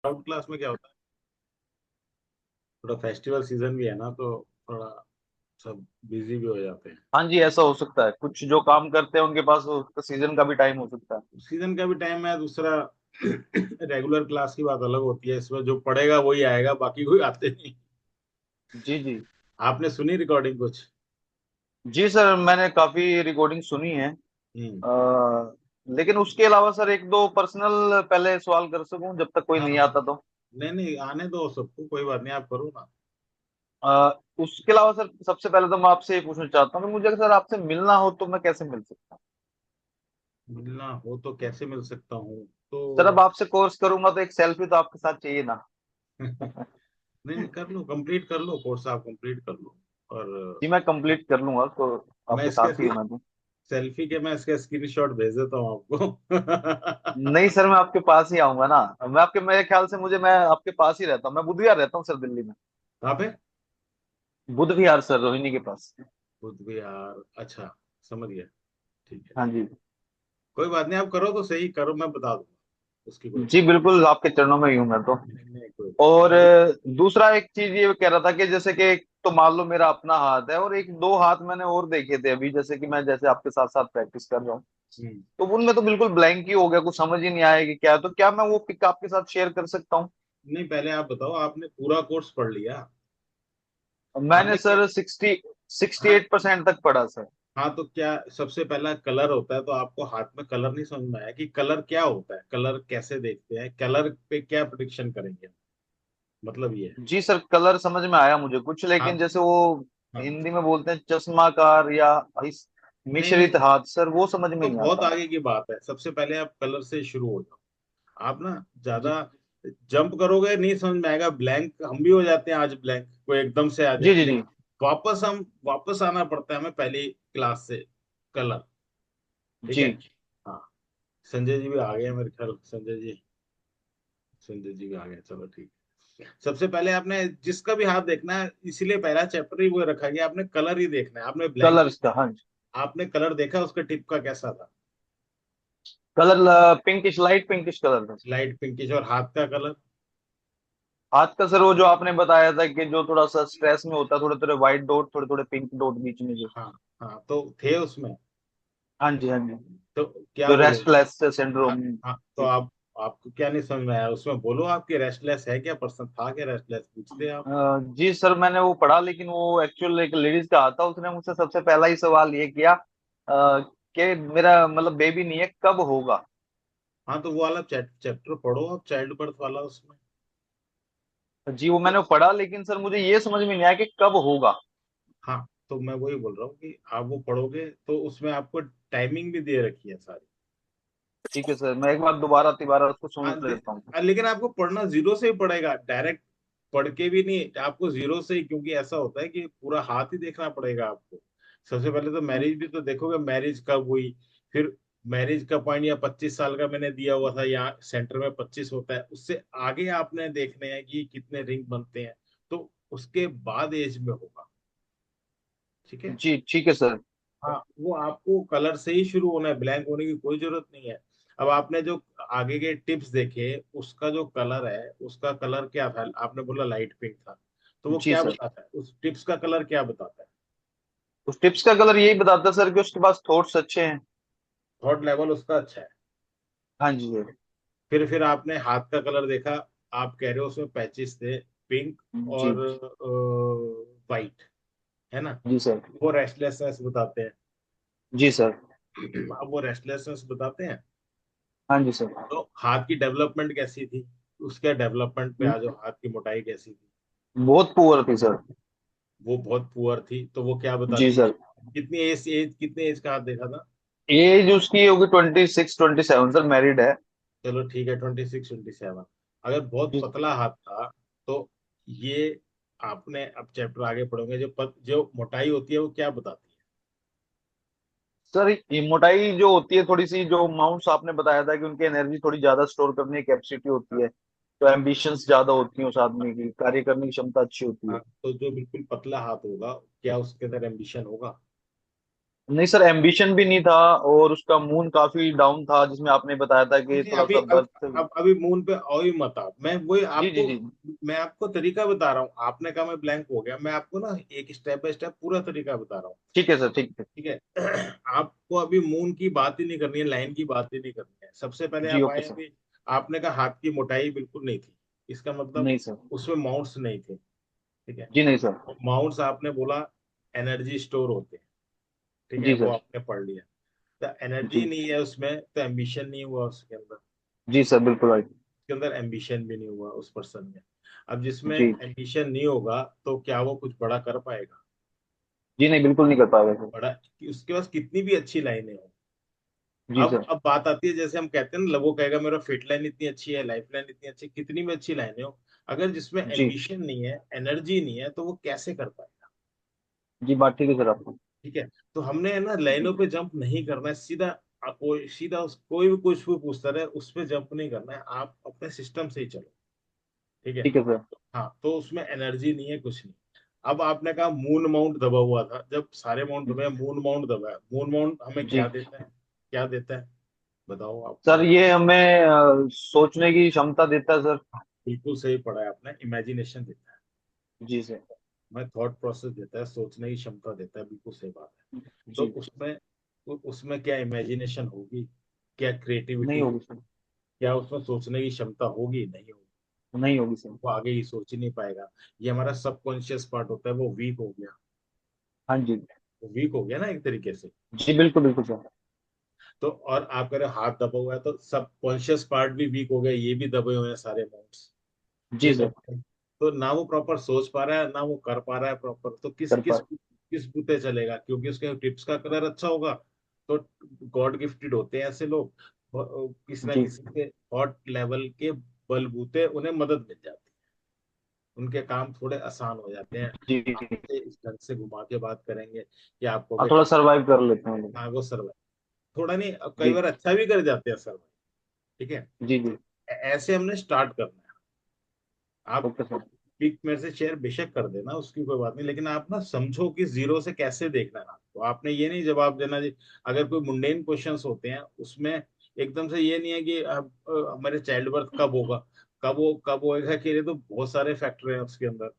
Out class में क्या होता है, थोड़ा फेस्टिवल सीजन भी है ना, तो थोड़ा सब बिजी भी हो जाते हैं। हाँ जी, ऐसा हो सकता है, कुछ जो काम करते हैं उनके पास सीजन का भी टाइम हो सकता है। सीजन का भी टाइम है, दूसरा रेगुलर क्लास की बात अलग होती है, इसमें जो पढ़ेगा वही आएगा, बाकी कोई आते नहीं। जी जी। आपने सुनी रिकॉर्डिंग कुछ? जी सर, मैंने काफी रिकॉर्डिंग सुनी है। हम्म। लेकिन उसके अलावा सर एक दो पर्सनल पहले सवाल कर सकूं जब तक कोई हाँ नहीं हाँ। आता तो। नहीं नहीं, आने दो सबको, कोई बात नहीं, आप करो ना। उसके अलावा सर सबसे पहले तो मैं आपसे ये पूछना चाहता हूँ कि मुझे सर आपसे मिलना हो तो मैं कैसे मिल सकता हूँ। मिलना हो तो कैसे मिल सकता हूँ तो? सर अब आपसे कोर्स करूंगा तो एक सेल्फी तो आपके साथ चाहिए ना। नहीं नहीं, कर लो, कंप्लीट कर लो कोर्स, आप कंप्लीट कर लो। और जी मैं कंप्लीट कर लूंगा तो मैं आपके इसके साथ ही हूँ मैं तो। सेल्फी के मैं इसके स्क्रीनशॉट भेज देता हूँ आपको। नहीं सर, मैं आपके पास ही आऊंगा ना। मैं आपके, मेरे ख्याल से मुझे, मैं आपके पास ही रहता हूँ, मैं बुधविहार रहता हूँ सर दिल्ली में। कहाँ पे? बुध विहार सर, रोहिणी के पास। बुध विहार, अच्छा, समझ गया। ठीक है। हाँ जी। कोई बात नहीं, आप करो तो सही, करो, मैं बता दूंगा, उसकी कोई जी बात बिल्कुल, आपके चरणों में ही हूँ मैं तो। नहीं। नहीं, कोई और बात दूसरा एक चीज ये कह रहा था कि जैसे कि एक तो मान लो मेरा अपना हाथ है और एक दो हाथ मैंने और देखे थे अभी, जैसे कि मैं जैसे आपके साथ साथ प्रैक्टिस कर रहा हूँ, नहीं। तो उनमें तो बिल्कुल ब्लैंक ही हो गया, कुछ समझ ही नहीं आया कि क्या है। तो क्या मैं वो पिक आपके साथ शेयर कर सकता हूँ? नहीं, पहले आप बताओ, आपने पूरा कोर्स पढ़ लिया? मैंने आपने क्या? सर 68% तक पढ़ा सर। हाँ, तो क्या सबसे पहला कलर होता है, तो आपको हाथ में कलर नहीं समझ में आया कि कलर क्या होता है, कलर कैसे देखते हैं, कलर पे क्या प्रिडिक्शन करेंगे, मतलब ये है। जी सर, कलर समझ में आया मुझे कुछ, हाँ लेकिन तो, जैसे वो हाँ, हिंदी में बोलते हैं चश्माकार या इस नहीं नहीं, मिश्रित हाथ, सर वो समझ में तो नहीं बहुत आता। आगे की बात है, सबसे पहले आप कलर से शुरू हो जाओ। आप ना जी ज्यादा जंप करोगे नहीं समझ में आएगा, ब्लैंक हम भी हो जाते हैं, आज ब्लैंक कोई एकदम से आ जी जाए, जी जी। लेकिन वापस आना पड़ता है हमें पहली क्लास से, कलर। ठीक जी है। हाँ, संजय जी भी आ गए मेरे ख्याल, संजय जी भी आ गए, चलो ठीक है। सबसे पहले आपने जिसका भी हाथ देखना है, इसलिए पहला चैप्टर ही वो रखा गया, आपने कलर ही देखना है, आपने ब्लैंक कलर्स का, हाँ जी। आपने कलर देखा, उसका टिप का कैसा था? Colour pinkish, light pinkish colour था। लाइट पिंकिश, और हाथ का कलर? हाथ का सर वो जो आपने बताया था कि जो थोड़ा सा स्ट्रेस में होता है, थोड़े थोड़े व्हाइट डॉट, थोड़े थोड़े पिंक डॉट बीच में जो। हाँ हाँ, तो थे उसमें, हाँ जी हाँ जी। तो क्या जो बोलोगे? रेस्टलेस हाँ सिंड्रोम। हाँ, तो आपको क्या नहीं समझ में आया उसमें, बोलो, आपकी रेस्टलेस है क्या, पर्सन था क्या रेस्टलेस, पूछते आप। जी सर, मैंने वो पढ़ा, लेकिन वो एक्चुअल एक लेडीज का आता, उसने मुझसे सबसे पहला ही सवाल ये किया कि मेरा मतलब बेबी नहीं है, कब होगा। हाँ, तो वो वाला चैप्टर पढ़ो आप, चाइल्ड बर्थ वाला, उसमें जी वो मैंने पढ़ा, लेकिन सर मुझे ये समझ में नहीं आया कि कब होगा। हाँ, तो मैं वही बोल रहा हूँ कि आप वो पढ़ोगे तो उसमें आपको टाइमिंग भी दे रखी है सारी। ठीक है सर, मैं एक बार दोबारा तिबारा उसको सुन हाँ, लेता हूँ। लेकिन आपको पढ़ना जीरो से ही पड़ेगा, डायरेक्ट पढ़ के भी नहीं, आपको जीरो से ही, क्योंकि ऐसा होता है कि पूरा हाथ ही देखना पड़ेगा आपको। सबसे पहले तो मैरिज भी तो देखोगे, मैरिज कब हुई, फिर मैरिज का पॉइंट या 25 साल का मैंने दिया हुआ था, यहाँ सेंटर में 25 होता है, उससे आगे आपने देखने हैं कि कितने रिंग बनते हैं, तो उसके बाद एज में होगा। ठीक है। जी ठीक है सर। हाँ, वो आपको कलर से ही शुरू होना है, ब्लैंक होने की कोई जरूरत नहीं है। अब आपने जो आगे के टिप्स देखे, उसका जो कलर है, उसका कलर क्या था, आपने बोला लाइट पिंक था, तो वो जी क्या सर, बताता है, उस टिप्स का कलर क्या बताता है? उस टिप्स का कलर यही बताता है सर कि उसके पास थॉट्स अच्छे हैं। थॉट लेवल उसका अच्छा है। हाँ जी सर। फिर आपने हाथ का कलर देखा, आप कह रहे हो उसमें पैचेस थे, पिंक जी। और वाइट, है ना? जी सर। वो रेस्टलेसनेस बताते हैं। जी सर। अब वो रेस्टलेसनेस बताते हैं, हाँ जी सर। तो हाथ की डेवलपमेंट कैसी थी, उसके डेवलपमेंट पे आ जाओ, हाथ की मोटाई कैसी थी? बहुत पुअर थी सर। वो बहुत पुअर थी, तो वो क्या जी बताती है? सर। कितने एज का हाथ देखा था? एज उसकी होगी 26 27 सर, मैरिड है। चलो ठीक है, 26 27। अगर बहुत जी पतला हाथ था, तो ये, आपने अब चैप्टर आगे पढ़ोगे, जो मोटाई होती है वो क्या बताती है? सर, ये मोटाई जो होती है थोड़ी सी, जो माउंट्स आपने बताया था कि उनकी एनर्जी थोड़ी ज्यादा स्टोर करने की कैपेसिटी होती है, तो एम्बिशंस ज्यादा होती है उस आदमी की, कार्य करने की क्षमता अच्छी होती है। हाँ, तो जो बिल्कुल पतला हाथ होगा, क्या उसके अंदर एम्बिशन होगा? नहीं सर, एम्बिशन भी नहीं था, और उसका मून काफी डाउन था, जिसमें आपने बताया था कि नहीं थोड़ा अभी सा बर्थ। अब अभी मून पे आओ ही मत आप, मैं वही जी जी आपको, जी। मैं आपको तरीका बता रहा हूँ। आपने कहा मैं ब्लैंक हो गया, मैं आपको ना एक स्टेप बाय स्टेप पूरा तरीका बता रहा हूँ। ठीक है सर, ठीक है। ठीक है। आपको अभी मून की बात ही नहीं करनी है, लाइन की बात ही नहीं करनी है। सबसे पहले जी आप ओके आए सर। अभी, आपने कहा हाथ की मोटाई बिल्कुल नहीं थी, इसका मतलब नहीं सर। उसमें माउंट्स नहीं थे। ठीक है। जी नहीं सर। माउंट्स आपने बोला एनर्जी स्टोर होते हैं, ठीक है, जी वो सर। आपने पढ़ लिया। तो एनर्जी जी नहीं है उसमें तो एम्बिशन नहीं हुआ उसके अंदर, जी सर, बिल्कुल राइट। उसके अंदर एम्बिशन भी नहीं हुआ उस पर्सन में। अब जिसमें जी एम्बिशन नहीं होगा तो क्या वो कुछ बड़ा कर पाएगा? जी नहीं, बिल्कुल नहीं कर पाएगा सर। बड़ा, उसके पास कितनी भी अच्छी लाइनें हो। जी अब सर। अब बात आती है, जैसे हम कहते हैं ना, वो कहेगा मेरा फिट लाइन इतनी अच्छी है, लाइफ लाइन इतनी अच्छी है, कितनी भी अच्छी लाइनें हो, अगर जिसमें जी एम्बिशन नहीं है, एनर्जी नहीं है, तो वो कैसे कर पाएगा? जी, बात ठीक है सर आपको। ठीक है। तो हमने है ना लाइनों जी पे जंप नहीं करना है सीधा। कोई सीधा कोई भी कुछ भी पूछता रहे उस पे जंप नहीं करना है, आप अपने सिस्टम से ही चलो। ठीक है। ठीक है सर। हाँ, तो उसमें एनर्जी नहीं है, कुछ नहीं। अब आपने कहा मून माउंट दबा हुआ था, जब सारे माउंट दबाए, मून माउंट दबाया, मून माउंट हमें क्या जी देता है? क्या देता है? बताओ आप सर, मुझे। ये हमें सोचने की क्षमता देता है सर। बिल्कुल सही पढ़ा है आपने, इमेजिनेशन देता है। जी सर। मैं थॉट प्रोसेस देता है, सोचने की क्षमता देता है, बिल्कुल सही बात है। तो जी। उसमें, उसमें क्या इमेजिनेशन होगी, क्या नहीं क्रिएटिविटी होगी होगी, सर। क्या उसमें सोचने की क्षमता होगी? नहीं होगी। नहीं होगी सर। वो आगे ही सोच ही नहीं पाएगा। ये हमारा सबकॉन्शियस पार्ट होता है, वो वीक हो गया। हाँ जी। वो वीक हो गया ना एक तरीके से। जी बिल्कुल बिल्कुल सर। तो और आप कह रहे हो हाथ दबा हुआ है, तो सब कॉन्शियस पार्ट भी वीक हो गया, ये भी दबे हुए हैं सारे मूड्स। जी ये सर। दबे हैं। तो ना वो प्रॉपर सोच पा रहा है, ना वो कर पा रहा है प्रॉपर, तो किस कर किस पा। किस बूते चलेगा? क्योंकि उसके टिप्स का कलर अच्छा होगा। तो गॉड गिफ्टेड होते हैं ऐसे लोग, किसी ना जी किसी के हॉट लेवल के बलबूते उन्हें मदद मिल जाती है, उनके काम थोड़े आसान हो जाते हैं। जी। आपसे इस ढंग से घुमा के बात करेंगे कि आपको हाँ, के थोड़ा काम, सरवाइव कर लेते हैं लोग। हाँ वो सर्वाइव, थोड़ा नहीं, कई जी बार अच्छा भी कर जाते हैं सर्वाइव। ठीक है। जी तो जी। ऐसे हमने स्टार्ट करना है। आप ओके सर। पिक मेरे से शेयर बेशक कर देना, उसकी कोई बात नहीं, लेकिन आप ना समझो कि जीरो से कैसे देखना है आपको। आपने ये नहीं जवाब देना जी। अगर कोई मुंडेन क्वेश्चंस होते हैं उसमें एकदम से ये नहीं है कि अब हमारे चाइल्ड बर्थ कब होगा, कब होएगा, कि ये तो बहुत सारे फैक्टर हैं उसके अंदर।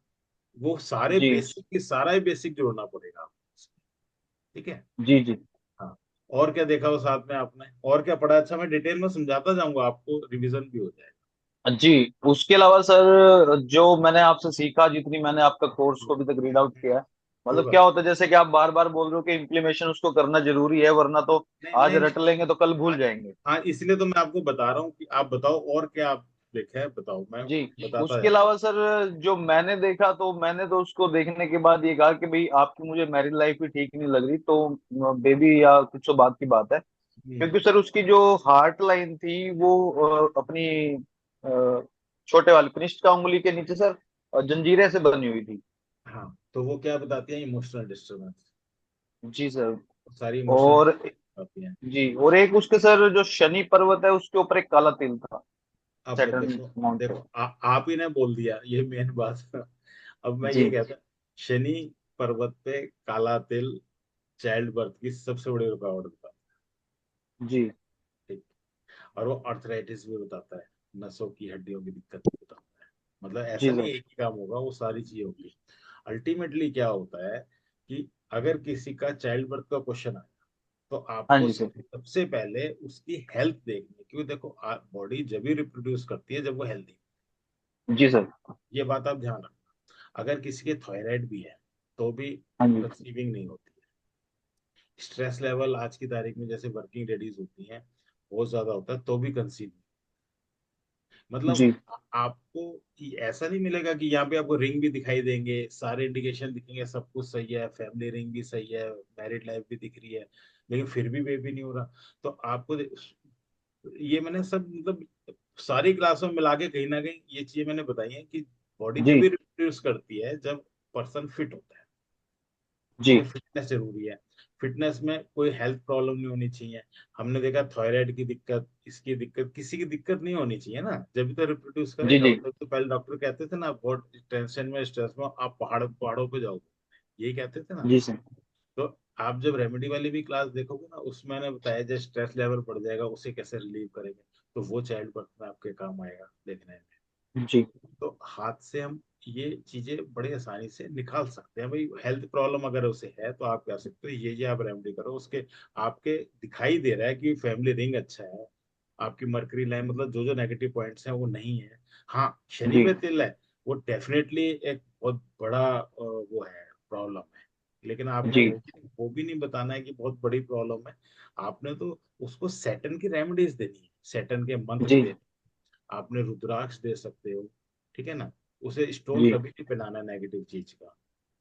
वो सारे जी बेसिक की सारा ही बेसिक जोड़ना पड़ेगा आपको। ठीक है। जी जी। हाँ। और क्या देखा वो साथ में आपने, और क्या पढ़ा? अच्छा, मैं डिटेल में समझाता जाऊंगा आपको, रिवीजन भी हो जाएगा। जी, उसके अलावा सर, जो मैंने आपसे सीखा, जितनी मैंने आपका कोर्स को अभी तक रीड आउट किया है, कोई मतलब बात क्या होता है, जैसे कि आप बार बार बोल रहे हो कि इम्प्लीमेशन उसको करना जरूरी है, वरना तो नहीं, आज नहीं, नहीं। रट लेंगे तो कल भूल हाँ, जाएंगे। हाँ, इसलिए तो मैं आपको बता रहा हूँ कि आप बताओ और क्या आप देखे हैं, बताओ, मैं जी। बताता उसके जाता हूँ। अलावा सर, जो मैंने देखा, तो मैंने तो उसको देखने के बाद ये कहा कि भाई, आपकी मुझे मैरिड लाइफ भी ठीक नहीं लग रही, तो बेबी या कुछ तो बात की बात है। हम्म। क्योंकि सर उसकी जो हार्ट लाइन थी वो अपनी छोटे वाली कनिष्ठ का उंगली के नीचे सर जंजीरें से बनी हुई थी। हाँ, तो वो क्या बताती है? Emotional disturbance. जी सर। सारी इमोशनल और बताती हैं। जी, और एक उसके सर जो शनि पर्वत है, उसके ऊपर एक काला तिल था। अब सैटर्न देखो, माउंट पे। देखो आप ही ने बोल दिया ये मेन बात। अब मैं ये जी कहता, शनि पर्वत पे काला तिल चाइल्ड बर्थ की सबसे बड़ी रुकावट बताता जी है। ठीक। और वो अर्थराइटिस भी बताता है, नसों की हड्डियों की दिक्कत भी बताता है। मतलब जी ऐसा नहीं सर। एक ही काम होगा, वो सारी चीजें होगी। अल्टीमेटली क्या होता है कि अगर किसी का चाइल्ड बर्थ का क्वेश्चन आए, तो हाँ आपको जी सर। सबसे पहले उसकी हेल्थ देखनी, क्योंकि देखो बॉडी जब भी रिप्रोड्यूस करती है जब वो हेल्दी। जी सर। ये बात आप ध्यान रखना। अगर किसी के थायराइड भी है तो भी हाँ जी। कंसीविंग नहीं होती है। स्ट्रेस लेवल आज की तारीख में जैसे वर्किंग लेडीज होती हैं बहुत ज्यादा होता है तो भी कंसीव, मतलब जी आपको ऐसा नहीं मिलेगा कि यहाँ पे आपको रिंग भी दिखाई देंगे, सारे इंडिकेशन दिखेंगे, सब कुछ सही है, फैमिली रिंग भी सही है, मैरिड लाइफ भी दिख रही है, लेकिन फिर भी बेबी नहीं हो रहा। तो आपको ये मैंने सब मतलब सारी क्लासों में मिला के कहीं ना कहीं ये चीजें मैंने बताई हैं कि बॉडी जब जी भी रिप्रोड्यूस करती है जब पर्सन फिट होता है। ठीक जी है, फिटनेस जरूरी है। फिटनेस में कोई हेल्थ प्रॉब्लम नहीं होनी चाहिए। हमने देखा थायराइड की दिक्कत, इसकी दिक्कत, किसी की दिक्कत नहीं होनी चाहिए ना, जब भी तो रिप्रोड्यूस जी करेगा। जी। तो पहले डॉक्टर कहते थे ना, बहुत टेंशन में स्ट्रेस में आप पहाड़ों पे जाओ, यही कहते थे ना। जी सर। तो आप जब रेमेडी वाली भी क्लास देखोगे ना, उसमें मैंने बताया जब स्ट्रेस लेवल बढ़ जाएगा उसे कैसे रिलीव करेंगे, तो वो चाइल्ड बर्थ में आपके काम आएगा देखने में। जी तो हाथ से हम ये चीजें बड़े आसानी से निकाल सकते हैं। भाई हेल्थ प्रॉब्लम अगर उसे है तो आप क्या सकते हो, ये आप रेमेडी करो उसके, आपके दिखाई दे रहा है कि फैमिली रिंग अच्छा है, आपकी मर्करी लाइन मतलब जो जो नेगेटिव पॉइंट्स हैं वो नहीं है। हाँ, शनि जी पे तिल है, वो डेफिनेटली एक बहुत बड़ा वो है, प्रॉब्लम है। लेकिन आपने जी वो भी नहीं बताना है कि बहुत बड़ी प्रॉब्लम है। आपने तो उसको सैटर्न की रेमेडीज देनी है, सैटर्न के मंत्र जी देने, आपने रुद्राक्ष दे सकते हो, ठीक है ना। उसे स्टोन जी कभी नहीं पहनाना नेगेटिव चीज का।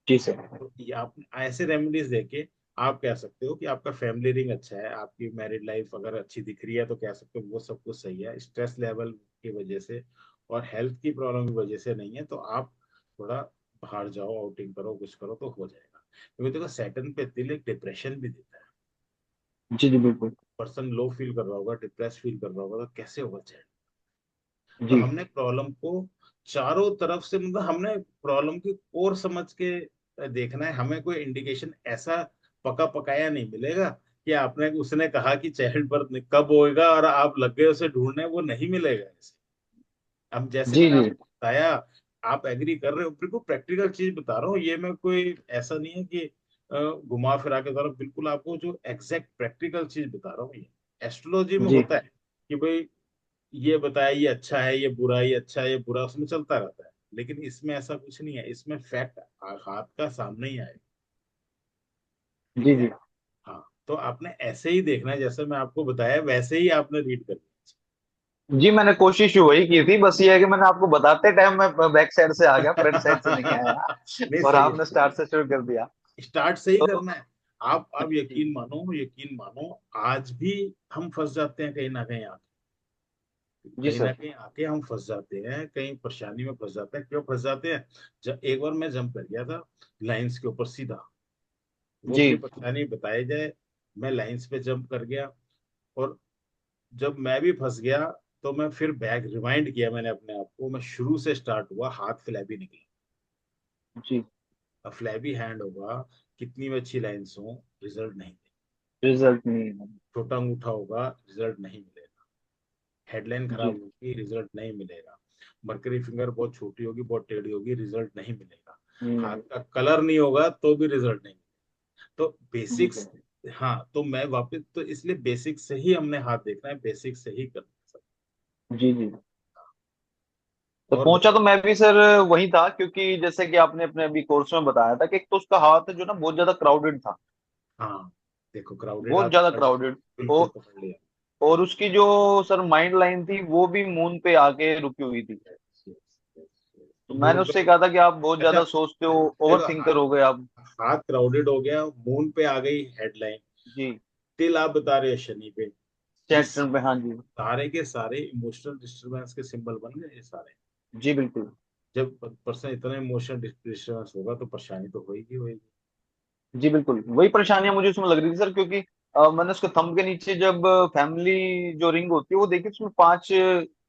जी सर। तो ये आप ऐसे रेमेडीज देके आप कह सकते हो कि आपका फैमिली रिंग अच्छा है, आपकी मैरिड लाइफ अगर अच्छी दिख रही है तो कह सकते हो वो सब कुछ सही है, स्ट्रेस लेवल की वजह से और हेल्थ की प्रॉब्लम की वजह से नहीं है, तो आप थोड़ा बाहर जाओ, आउटिंग करो, कुछ करो तो हो जाएगा। क्योंकि देखो सैटर्न पे तिल एक डिप्रेशन भी देता है। जी जी बिल्कुल। पर्सन लो फील कर रहा होगा, डिप्रेस फील कर रहा होगा, तो कैसे होगा। तो जी हमने प्रॉब्लम को चारों तरफ से मतलब हमने प्रॉब्लम की कोर समझ के देखना है। हमें कोई इंडिकेशन ऐसा पका पकाया नहीं मिलेगा कि आपने उसने कहा कि चाइल्ड बर्थ कब होएगा और आप लग गए उसे ढूंढने, वो नहीं मिलेगा ऐसे। अब जैसे जी मैंने जी आपको बताया, आप एग्री कर रहे हो, बिल्कुल प्रैक्टिकल चीज बता रहा हूँ, ये मैं कोई ऐसा नहीं है कि घुमा फिरा के बता रहा हूँ, बिल्कुल आपको जो एग्जैक्ट प्रैक्टिकल चीज बता रहा हूँ। ये एस्ट्रोलॉजी में जी होता है कि भाई ये बताया ये अच्छा है, ये बुरा, ये अच्छा है, ये बुरा, उसमें चलता रहता है। लेकिन इसमें ऐसा कुछ नहीं है, इसमें फैक्ट हाथ का सामने ही आएगा। ठीक जी है। जी हाँ, तो आपने ऐसे ही देखना है, जैसे मैं आपको बताया वैसे ही आपने रीड करना जी। मैंने कोशिश वही की थी, बस ये है कि मैंने आपको बताते टाइम मैं बैक साइड से आ गया, फ्रंट साइड से नहीं है। आया। नहीं, और सही है, आपने स्टार्ट से शुरू कर दिया। स्टार्ट से ही तो करना है। आप जी यकीन मानो, यकीन मानो, आज भी हम फंस जाते हैं कहीं ना कहीं आके, जी कहीं ना सर। कहीं आके हम फंस जाते हैं, कहीं परेशानी में फंस जाते हैं। क्यों फंस जाते हैं, जब एक बार मैं जंप कर गया था लाइंस के ऊपर सीधा, वो जी अपनी परेशानी बताई जाए, मैं लाइंस पे जंप कर गया, और जब मैं भी फंस गया तो मैं फिर बैक रिवाइंड किया मैंने अपने आप को, मैं शुरू से स्टार्ट हुआ, हाथ फ्लैबी निकला। जी। अब फ्लैबी हैंड होगा, कितनी भी अच्छी लाइंस हो, रिजल्ट नहीं देगा। रिजल्ट नहीं है। छोटा अंगूठा होगा, रिजल्ट नहीं मिलेगा। हेडलाइन खराब जी। होगी, रिजल्ट नहीं मिलेगा। मरकरी फिंगर बहुत छोटी होगी, बहुत टेढ़ी होगी, रिजल्ट नहीं मिलेगा। हाथ हम्म। का कलर नहीं होगा तो भी रिजल्ट नहीं। तो जी बेसिक्स, सर। हाँ, तो मैं वापस तो इसलिए बेसिक से ही हमने हाथ देखना है, बेसिक से ही करना है सब। जी जी। तो और पहुंचा बताइए। तो मैं भी सर वही था, क्योंकि जैसे कि आपने अपने अभी कोर्स में बताया था कि एक तो उसका हाथ जो ना बहुत ज्यादा क्राउडेड था। हाँ, देखो क्राउडेड बहुत हाथ ज्यादा पकड़ लिया, क्राउडेड। बिल्कुल पकड़ लिया। और उसकी जो सर माइंड लाइन थी वो भी मून पे आके रुकी हुई थी। Yes, yes, yes, yes. तो मून मैंने उससे पे, कहा था कि आप बहुत अच्छा, ज्यादा सोचते हो, ओवर देखो थिंकर हो गए आप। हाथ क्राउडेड हो गया, मून पे आ गई हेडलाइन, जी। तिल आप बता रहे हैं शनि पे, ये चैट पे हाँ जी। सारे के सारे इमोशनल डिस्टरबेंस के सिंबल बन गए ये सारे। जी बिल्कुल। जब पर्सन इतना इमोशनल डिस्टरबेंस होगा तो परेशानी तो होगी होगी। जी बिल्कुल, वही परेशानियां मुझे उसमें लग रही थी सर, क्योंकि मैंने उसके थंब के नीचे जब फैमिली जो रिंग होती है वो देखी, उसमें 5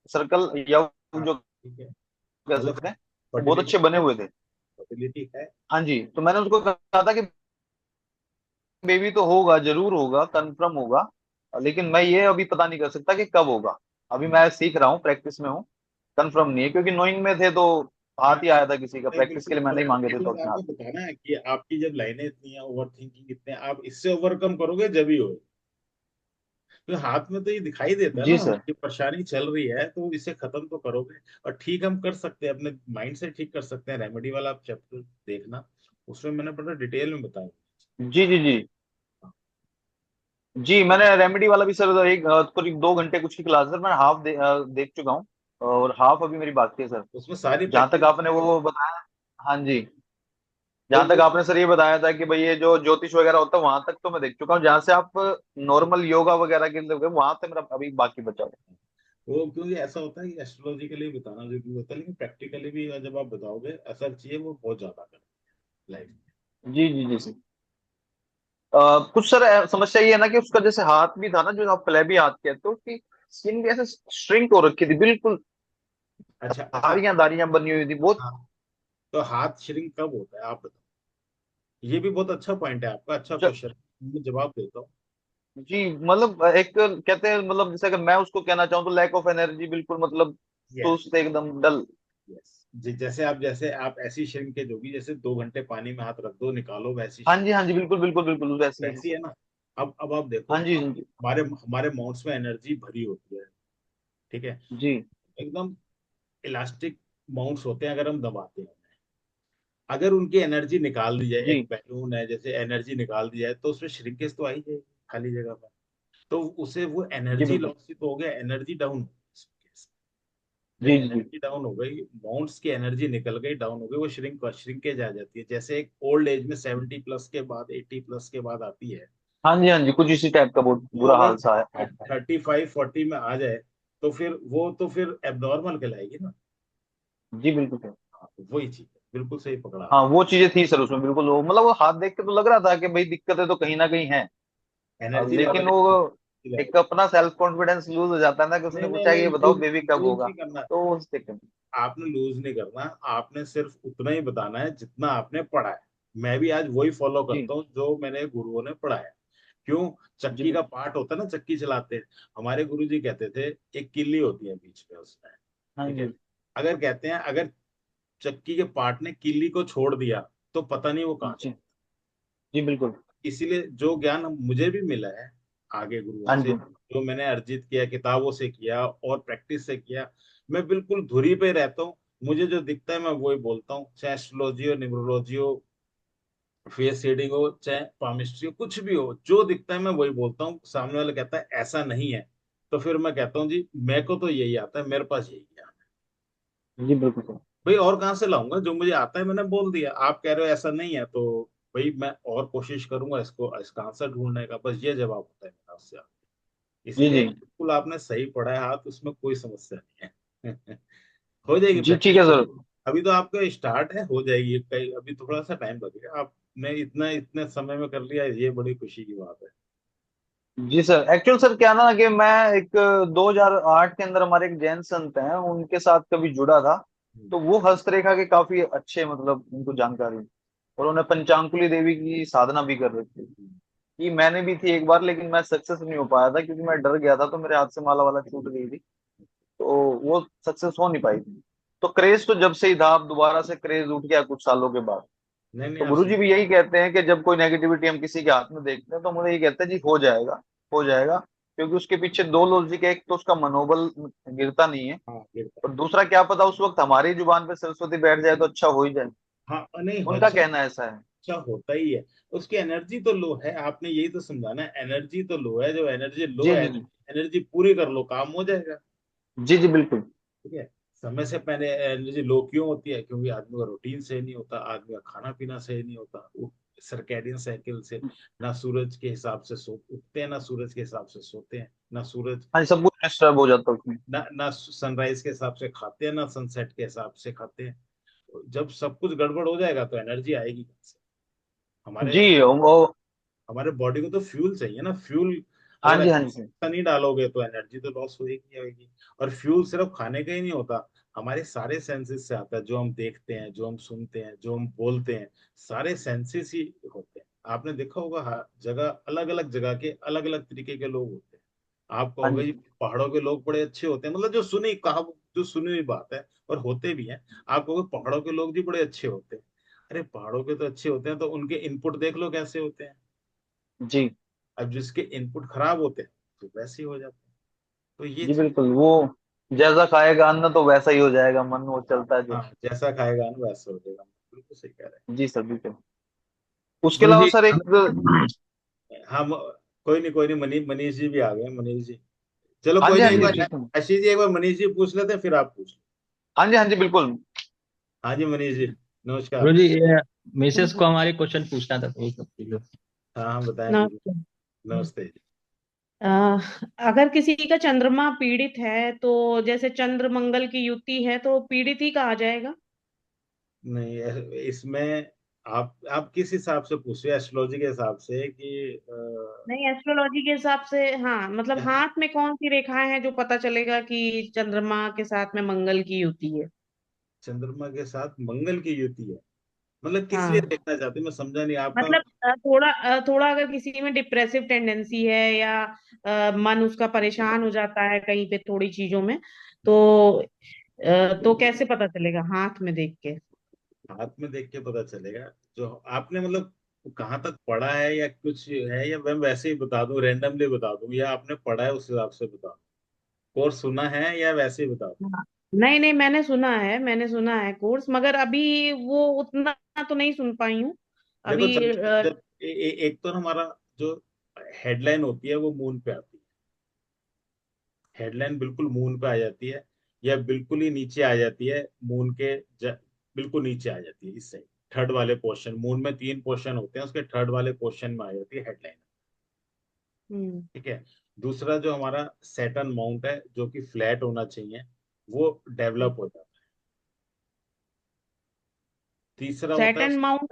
सर्कल या हाँ, जो ठीक है, कह मतलब सकते हैं वो बहुत फर्टिलिटी अच्छे बने हुए थे। फर्टिलिटी है। हाँ जी, तो मैंने उसको कहा था कि बेबी तो होगा, जरूर होगा, कंफर्म होगा, लेकिन मैं ये अभी पता नहीं कर सकता कि कब होगा। अभी मैं सीख रहा हूँ, प्रैक्टिस में हूँ। कंफर्म नहीं है, क्योंकि नोइंग में थे तो हाँ, हाथ ही आया था किसी का, नहीं प्रैक्टिस के बिल्कुल, लिए मैंने ही और मांगे थे एक तो बार अपने हाथ। आपको बताना है कि आपकी जब लाइनें इतनी है, ओवर थिंकिंग इतने, आप इससे ओवरकम करोगे जब ही हो। तो हाथ में तो ये दिखाई देता है जी ना सर। कि परेशानी चल रही है, तो इसे खत्म तो करोगे। और ठीक हम कर सकते हैं, अपने माइंड से ठीक कर सकते हैं। रेमेडी वाला आप चैप्टर देखना, उसमें मैंने बड़ा डिटेल में बताया। जी जी जी। जी मैंने रेमेडी वाला भी सर एक करीब 2 घंटे कुछ की क्लास है, मैं हाफ देख चुका हूँ, और हाफ अभी मेरी बाकी है सर। उसमें सारी जहां तक प्रैक्टिस आपने बताई है। वो बताया। हाँ जी। तो जहां तक वो आपने सर ये बताया था कि भाई ये जो ज्योतिष वगैरह होता है, वहां तक तो मैं देख चुका हूँ। जहां से आप नॉर्मल योगा वगैरह के लिए वहां से मेरा अभी बाकी बचा हुआ वो क्योंकि ऐसा होता है कि एस्ट्रोलॉजिकली बताना जरूरी होता है, लेकिन प्रैक्टिकली भी जब आप बताओगे असर चाहिए, वो बहुत ज्यादा कर लाइफ में। है। जी जी जी सर। कुछ सर समस्या ये है ना कि उसका जैसे हाथ भी था ना, जो आप फ्लैबी हाथ कहते हो, कि स्किन भी ऐसे श्रिंक हो रखी थी बिल्कुल, अच्छा, अच्छा। धारियां धारियां बनी हुई थी बहुत। हाँ, तो हाथ श्रिंक कब होता है आप बताओ। ये भी बहुत अच्छा पॉइंट है आपका, अच्छा ज- क्वेश्चन, मैं जवाब देता हूँ। जी मतलब एक कहते हैं, मतलब जैसे अगर मैं उसको कहना चाहूँ तो लैक ऑफ एनर्जी, बिल्कुल मतलब यस। सुस्त एकदम डल। यस, जैसे आप ऐसी श्रिंकेज होगी, जैसे 2 घंटे पानी में हाथ रख दो निकालो, वैसी हाँ जी, हाँ जी, श्रिंकेज, बिल्कुल बिल्कुल बिल्कुल वैसे ही है वैसी सर। है ना। अब आप देखो, हाँ जी, हाँ जी। हमारे हमारे माउंट्स में एनर्जी भरी होती है, ठीक है, जी एकदम इलास्टिक माउंट्स होते हैं, अगर हम दबाते हैं, अगर उनकी एनर्जी निकाल दी जाए, एक जी बैलून है जैसे, एनर्जी निकाल दी जाए, तो उसमें श्रिंकेज तो आ ही जाएगी खाली जगह पर, तो उसे वो जी एनर्जी बिल्कुल। लॉस ही तो हो गया, एनर्जी डाउन। जब जी जी जी एनर्जी डाउन हो गई, माउंट्स की एनर्जी निकल गई, डाउन हो गई, वो श्रिंकेज आ जाती है, जैसे एक ओल्ड एज में 70 प्लस के बाद, 80 प्लस के बाद आती है। हाँ जी, हाँ जी, कुछ इसी टाइप का बहुत वो बुरा अगर हाल सा है। 35 40 में आ जाए, तो फिर वो तो फिर एबनॉर्मल कहलाएगी ना। जी बिल्कुल सर। हाँ, तो वही चीज है, बिल्कुल सही पकड़ा हाँ आपने। वो चीजें थी सर उसमें, बिल्कुल वो मतलब वो हाथ देख के तो लग रहा था कि भाई दिक्कतें तो कहीं ना कहीं हैं। एनर्जी लेकिन लेवल, वो एनर्जी एक लेवल। अपना सेल्फ कॉन्फिडेंस लूज हो जाता है ना, कि नहीं उसने नहीं पूछा कि नहीं, ये बताओ लूज बेबी कब लूज होगा, नहीं करना, तो उस दिक्कत। आपने लूज नहीं करना, आपने सिर्फ उतना ही बताना है जितना आपने पढ़ा है। मैं भी आज वही फॉलो जी करता हूँ जो मैंने गुरुओं ने पढ़ाया। क्यों? जी चक्की का बिल्कुल। पार्ट होता है ना, चक्की चलाते हैं, हमारे गुरुजी कहते थे, एक किल्ली होती है बीच में उसमें, हाँ ठीक जी। है, अगर कहते हैं, अगर चक्की के पार्ट ने किल्ली को छोड़ दिया, तो पता नहीं वो कहाँ जी जाए। जी बिल्कुल। इसीलिए जो ज्ञान मुझे भी मिला है आगे गुरुओं हाँ से, जी। जो मैंने अर्जित किया, किताबों से किया और प्रैक्टिस से किया, मैं बिल्कुल धुरी पे रहता हूँ। मुझे जो दिखता है मैं वही बोलता हूँ, चाहे एस्ट्रोलॉजी हो, न्यूमरोलॉजी हो, फेस रीडिंग हो, चाहे पामिस्ट्री हो, कुछ भी हो, जो दिखता है मैं वही बोलता हूँ। सामने वाला कहता है ऐसा नहीं है, तो फिर मैं कहता हूँ जी मेरे को तो यही आता है, मेरे पास यही है। जी बिल्कुल सर। भाई और कहाँ से लाऊंगा, जो मुझे आता है मैंने बोल दिया, आप कह रहे हो ऐसा नहीं है, तो भाई मैं और कोशिश करूंगा इसको, इसका आंसर ढूंढने का, बस ये जवाब होता है मेरा उससे। जी इसलिए जी। बिल्कुल आपने सही पढ़ा है, हाथ उसमें कोई समस्या नहीं है। हो जाएगी जी ठीक प्रैक्टिस। है सर। अभी तो आपका स्टार्ट है, हो जाएगी, कई अभी थोड़ा सा टाइम लगेगा, आपने इतना इतने समय में कर लिया, ये बड़ी खुशी की बात है। जी सर, एक्चुअल सर क्या ना कि मैं एक 2008 के अंदर हमारे एक जैन संत हैं, उनके साथ कभी जुड़ा था। हम्म, तो वो हस्तरेखा के काफी अच्छे मतलब उनको जानकारी, और उन्हें पंचांकुली देवी की साधना भी कर रखी थी। हम्म, कि मैंने भी थी एक बार, लेकिन मैं सक्सेस नहीं हो पाया था क्योंकि मैं डर गया था, तो मेरे हाथ से माला वाला छूट गई थी। तो वो सक्सेस हो नहीं पाई थी। तो क्रेज तो जब से ही था, अब दोबारा से क्रेज उठ गया कुछ सालों के बाद। नहीं नहीं, तो आप गुरुजी सही। भी यही कहते हैं कि जब कोई नेगेटिविटी हम किसी के हाथ में देखते हैं तो मुझे ये कहते हैं जी हो जाएगा, हो जाएगा। क्योंकि उसके पीछे दो लॉजिक है, एक तो उसका मनोबल गिरता नहीं है, हाँ गिरता और दूसरा क्या पता उस वक्त हमारी जुबान पे सरस्वती बैठ जाए तो अच्छा हो ही जाए। है। हाँ नहीं, उनका अच्छा, कहना ऐसा है। अच्छा होता ही है। उसकी एनर्जी तो लो है, आपने यही तो समझाना है, एनर्जी तो लो है, जो एनर्जी लो जी है, जी जी। एनर्जी पूरी कर लो, काम हो जाएगा। जी जी बिल्कुल। ठीक है। समय से पहले एनर्जी लो क्यों होती है? क्योंकि आदमी का रूटीन सही नहीं होता, आदमी का खाना पीना सही नहीं होता, वो सर्कैडियन साइकिल से, ना सूरज के हिसाब से सो उठते हैं, ना सूरज के हिसाब से सोते हैं, ना सूरज, हाँ जी, सब कुछ डिस्टर्ब हो जाता है उसमें। ना सनराइज के हिसाब से खाते हैं, ना सनसेट के हिसाब से खाते हैं। जब सब कुछ गड़बड़ हो जाएगा तो एनर्जी आएगी कहाँ से? हमारे जी वो। हमारे बॉडी को तो फ्यूल चाहिए ना, फ्यूल। हाँ अगर जी, हाँ जी। अच्छा नहीं डालोगे तो एनर्जी तो लॉस होगी होगी। और फ्यूल सिर्फ खाने का ही नहीं होता, हमारे सारे सेंसेस से आता है, जो हम देखते हैं, जो हम सुनते हैं, जो हम बोलते हैं, सारे सेंसेस ही होते हैं। आपने देखा होगा, हर जगह अलग अलग जगह के अलग अलग तरीके के लोग होते हैं। आप हाँ कहोगे जी। जी पहाड़ों के लोग बड़े अच्छे होते हैं, मतलब जो सुनी हुई बात है, और होते भी हैं। आप कहोगे पहाड़ों के लोग जी बड़े अच्छे होते हैं, अरे पहाड़ों के तो अच्छे होते हैं, तो उनके इनपुट देख लो कैसे होते हैं। जी अब जिसके इनपुट खराब होते हैं तो वैसे ही हो जाते हैं, तो ये जी चीज। बिल्कुल वो जैसा खाएगा अन्न तो वैसा ही हो जाएगा मन, वो हाँ चलता है जो। हाँ, जैसा खाएगा ना वैसा हो जाएगा, बिल्कुल सही कह रहे जी सर बिल्कुल। हैं उसके गुरु अलावा जी। सर एक। हम कोई नहीं, मनीष जी भी आ गए, मनीष जी। चलो हाँ कोई जी, हाँ नहीं, एक जी बार ठीक है। आशीष जी, एक बार मनीष जी पूछ लेते हैं, फिर आप पूछ लो। हाँ जी, हाँ जी बिल्कुल। हाँ जी मनीष जी, गुरु नमस्कार। जी, ये मिसेस को हमारे क्वेश्चन पूछना था, तो एक पूछ लो। हाँ हाँ, बताएं दीदी। नमस्ते। नमस्ते जी। अ, अगर किसी का चंद्रमा पीड़ित है तो जैसे चंद्र मंगल की युति है तो पीड़ित ही कहा जाएगा। नहीं, इसमें आप किस हिसाब से पूछ रहे हैं, एस्ट्रोलॉजी के हिसाब से कि नहीं, एस्ट्रोलॉजी के हिसाब से हाँ, मतलब हाथ में कौन सी रेखाएं हैं जो पता चलेगा कि चंद्रमा के साथ में मंगल की युति है। चंद्रमा के साथ मंगल की युति है? मतलब किस लिए हाँ, देखना चाहते हैं, मैं समझा नहीं आपका। मतलब थोड़ा अगर किसी में डिप्रेसिव टेंडेंसी है या मन उसका परेशान हो जाता है कहीं पे थोड़ी चीजों में, तो तो कैसे पता चलेगा हाथ में देख के? हाथ में देख के पता चलेगा। जो आपने मतलब कहाँ तक पढ़ा है या कुछ है, या मैं वैसे ही बता दूं, रेंडमली बता दूं, या आपने पढ़ा है उस हिसाब से बता दूं, कोर्स सुना है या वैसे ही बता दूं? हाँ। नहीं नहीं, मैंने सुना है कोर्स, मगर अभी वो उतना तो नहीं सुन पाई हूँ देखो, अभी। जब जब एक तो हमारा जो हेडलाइन होती है वो मून पे आती है। हेडलाइन बिल्कुल मून पे आ जाती है, या बिल्कुल ही नीचे आ जाती है मून के बिल्कुल नीचे आ जाती है, इससे थर्ड वाले पोर्शन, मून में 3 पोर्शन होते हैं, उसके थर्ड वाले पोर्शन में आ जाती है हेडलाइन। हम्म। ठीक है। दूसरा जो हमारा सैटर्न माउंट है, जो कि फ्लैट होना चाहिए, वो डेवलप हो जाता है। तीसरा होता है सैटर्न माउंट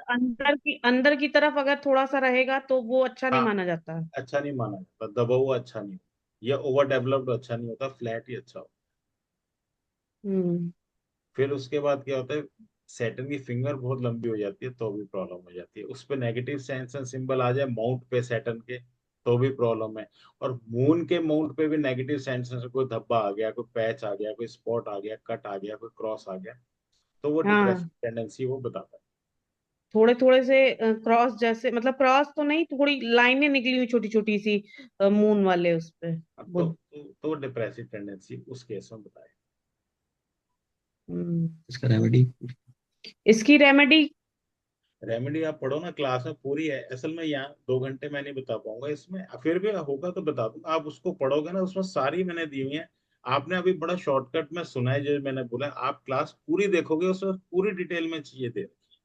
अंदर की तरफ अगर थोड़ा सा रहेगा तो वो अच्छा नहीं हाँ, माना जाता है। अच्छा नहीं माना जाता, दबा हुआ अच्छा नहीं होता, या ओवर डेवलप्ड अच्छा नहीं होता, फ्लैट ही अच्छा होता। हम्म। फिर उसके बाद क्या होता है, सैटर्न की फिंगर बहुत लंबी हो जाती है तो भी प्रॉब्लम हो जाती है, उस पे नेगेटिव साइंस एंड सिंबल आ जाए माउंट पे सैटर्न के, तो भी प्रॉब्लम है। और मून के माउंट पे भी नेगेटिव साइंस से कोई धब्बा आ गया, कोई पैच आ गया, कोई स्पॉट आ गया, कट आ गया, कोई क्रॉस आ गया, तो वो डिप्रेसिव हाँ, टेंडेंसी वो बताता है। थोड़े थोड़े से क्रॉस जैसे, मतलब क्रॉस तो नहीं, थोड़ी लाइनें निकली हुई छोटी छोटी सी मून वाले उस पे हाँ, बुध। तो डिप्रेसिव टेंडेंसी उस केस में बताए। हम्म। इसका रेमेडी। इसकी रेमेडी? रेमेडी आप पढ़ो ना, क्लास में पूरी है, असल में यहाँ 2 घंटे मैं नहीं बता पाऊंगा इसमें, फिर भी होगा तो बता दूंगा, आप उसको पढ़ोगे ना, उसमें सारी मैंने दी हुई है। आपने अभी बड़ा शॉर्टकट में सुना है जो मैंने बोला, आप क्लास पूरी देखोगे उसमें पूरी डिटेल में चीजें दे रखी है।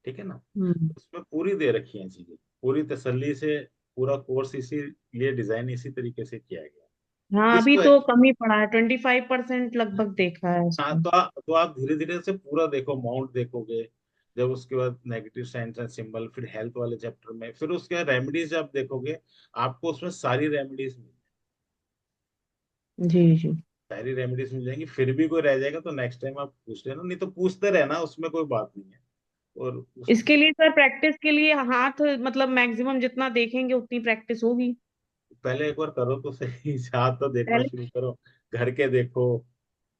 ठीक है ना, हम्म। उसमें पूरी दे रखी है चीजें, पूरी तसल्ली से। पूरा कोर्स इसीलिए डिजाइन इसी तरीके से किया गया है। हाँ, अभी इसको तो कम ही पड़ा है, 25% लगभग देखा है हाँ, इसका। तो आप धीरे धीरे से पूरा देखो, माउंट देखोगे, जब उसके बाद नेगेटिव साइंस एंड सिंबल, फिर हेल्थ वाले चैप्टर में, फिर उसके बाद रेमेडीज जब देखोगे, आपको उसमें सारी रेमेडीज मिल जी जी। सारी रेमेडीज मिल जाएंगी। फिर भी कोई रह जाएगा तो नेक्स्ट टाइम आप पूछ लेना, नहीं तो पूछते रहना, उसमें कोई बात नहीं है। और इसके लिए सर, प्रैक्टिस के लिए हाथ, मतलब मैक्सिमम जितना देखेंगे उतनी प्रैक्टिस होगी। पहले एक बार करो तो सही, हाथ तो देखना पहले। शुरू करो, घर के देखो,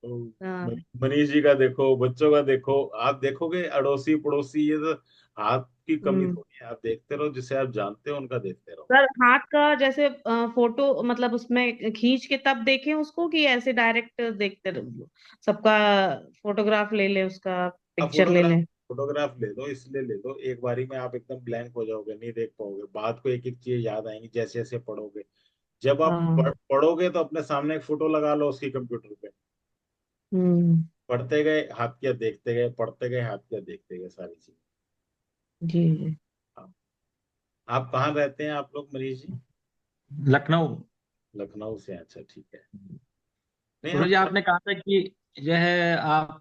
तो हाँ। मनीष जी का देखो, बच्चों का देखो, आप देखोगे अड़ोसी पड़ोसी, ये तो हाथ की कमी हम्म। थोड़ी है, आप देखते रहो, जिसे आप जानते हो उनका देखते रहो। सर, हाथ का जैसे फोटो, मतलब उसमें खींच के तब देखें उसको, कि ऐसे डायरेक्ट देखते सबका फोटोग्राफ ले ले, उसका आप पिक्चर ले ले? फोटोग्राफ ले लो, इसलिए ले लो, एक बारी में आप एकदम ब्लैंक हो जाओगे, नहीं देख पाओगे, बात को एक एक चीज याद आएंगी जैसे जैसे पढ़ोगे। जब आप हाँ। पढ़ोगे तो अपने सामने एक फोटो लगा लो उसकी कंप्यूटर पे, हम्म। पढ़ते गए हाथ क्या देखते गए, पढ़ते गए हाथ क्या देखते गए, सारी चीज। जी जी। हाँ। आप कहाँ रहते हैं आप लोग मनीष जी? लखनऊ। लखनऊ से, अच्छा ठीक है। नहीं गुरु आप जी, आपने कहा था कि यह है आप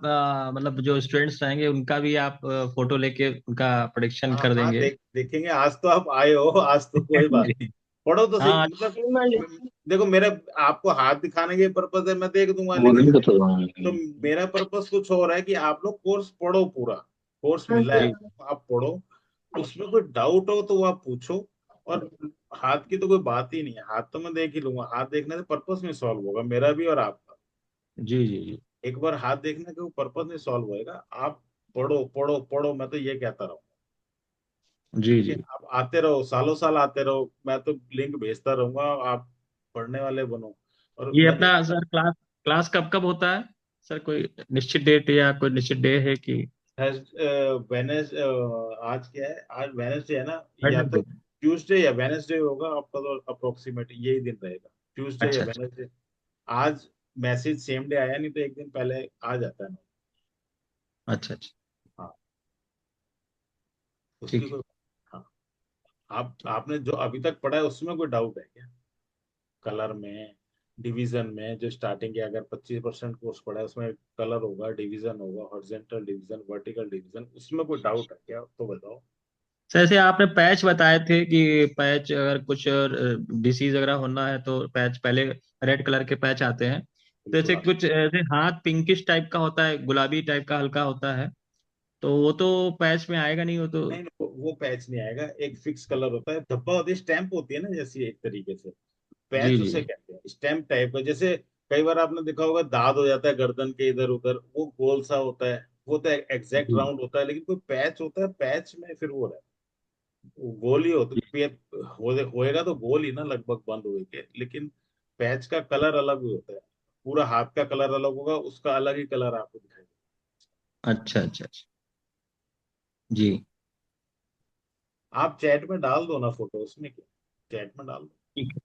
मतलब जो स्टूडेंट्स रहेंगे उनका भी आप फोटो लेके उनका प्रोडिक्शन हाँ कर हाँ, देंगे। देखेंगे, आज तो आप आए हो, आज तो कोई बात नहीं, पढ़ो तो सही, हाँ। मतलब देखो, मेरा आपको हाथ दिखाने के पर्पज है, मैं देख दूंगा, वो लेकिन नहीं बता रहा हूँ। तो मेरा पर्पस कुछ और है कि आप लोग कोर्स पढ़ो, पूरा कोर्स मिला है, जी आप पढ़ो, उसमें कोई डाउट हो तो वो आप पूछो। और हाथ की तो कोई बात ही नहीं है, हाथ तो मैं देख ही लूंगा, हाथ देखने से पर्पस नहीं सॉल्व होगा, मेरा भी और आपका। जी जी जी एक बार हाथ देखने के वो पर्पस नहीं सॉल्व होएगा, आप पढ़ो पढ़ो पढ़ो, मैं तो ये कहता रहूँ। जी ठीक है, जी। आप आते रहो, सालों साल आते रहो, मैं तो लिंक भेजता रहूंगा, आप पढ़ने वाले बनो। और ये मैं अपना देखता सर क्लास क्लास कब कब होता है सर? कोई निश्चित डेट या कोई निश्चित डे है कि? वेनेस आज क्या है, आज वेनेसडे है ना, या तो वेडनेसडे। ट्यूसडे या वेनेसडे होगा आपका, तो अप्रोक्सीमेट यही दिन रहेगा, ट्यूसडे या अच्छा अच्छा वेनेसडे। आज मैसेज सेम डे आया, नहीं तो एक दिन पहले आ जाता है ना। अच्छा अच्छा। हाँ, उसकी ठीक है। कोई, हाँ, आप आपने जो अभी तक पढ़ा है उसमें कोई डाउट है क्या? कलर में, डिवीजन में, जो स्टार्टिंग के अगर 25% कोर्स पढ़ा है उसमें कलर होगा, डिवीजन होगा, हॉरिजेंटल डिवीजन, वर्टिकल डिवीजन, उसमें कोई डाउट है क्या तो बताओ। सर, जैसे आपने पैच बताए थे कि पैच अगर कुछ डिसीज वगैरह होना है तो पैच पहले रेड कलर के पैच आते हैं। तो बिल्कुल ऐसे कुछ ऐसे हाथ पिंकिश टाइप का होता है, गुलाबी टाइप का हल्का होता है। तो वो तो पैच में आएगा नहीं, वो तो। नहीं वो पैच नहीं आएगा, एक फिक्स कलर होता है, धब्बा होती है, स्टैंप होती है ना जैसी, एक तरीके से जी पैच जी उसे जी। कहते हैं, स्टैम्प टाइप का। जैसे कई बार आपने देखा होगा दाद हो जाता है गर्दन के इधर उधर, वो गोल सा होता है, वो तो एग्जैक्ट जी राउंड होता है, लेकिन कोई पैच होता है, पैच में फिर वो रहता है, वो गोल ही होता जी। होएगा तो गोल ही ना लगभग बंद होएगा, लेकिन पैच का कलर अलग ही होता है, पूरा हाथ का कलर अलग होगा, उसका अलग ही कलर आपको दिखाई अच्छा अच्छा अच्छा। जी। देगा। आप चैट में डाल दो ना फोटो, उसमें क्या, चैट में डाल दो, ठीक है।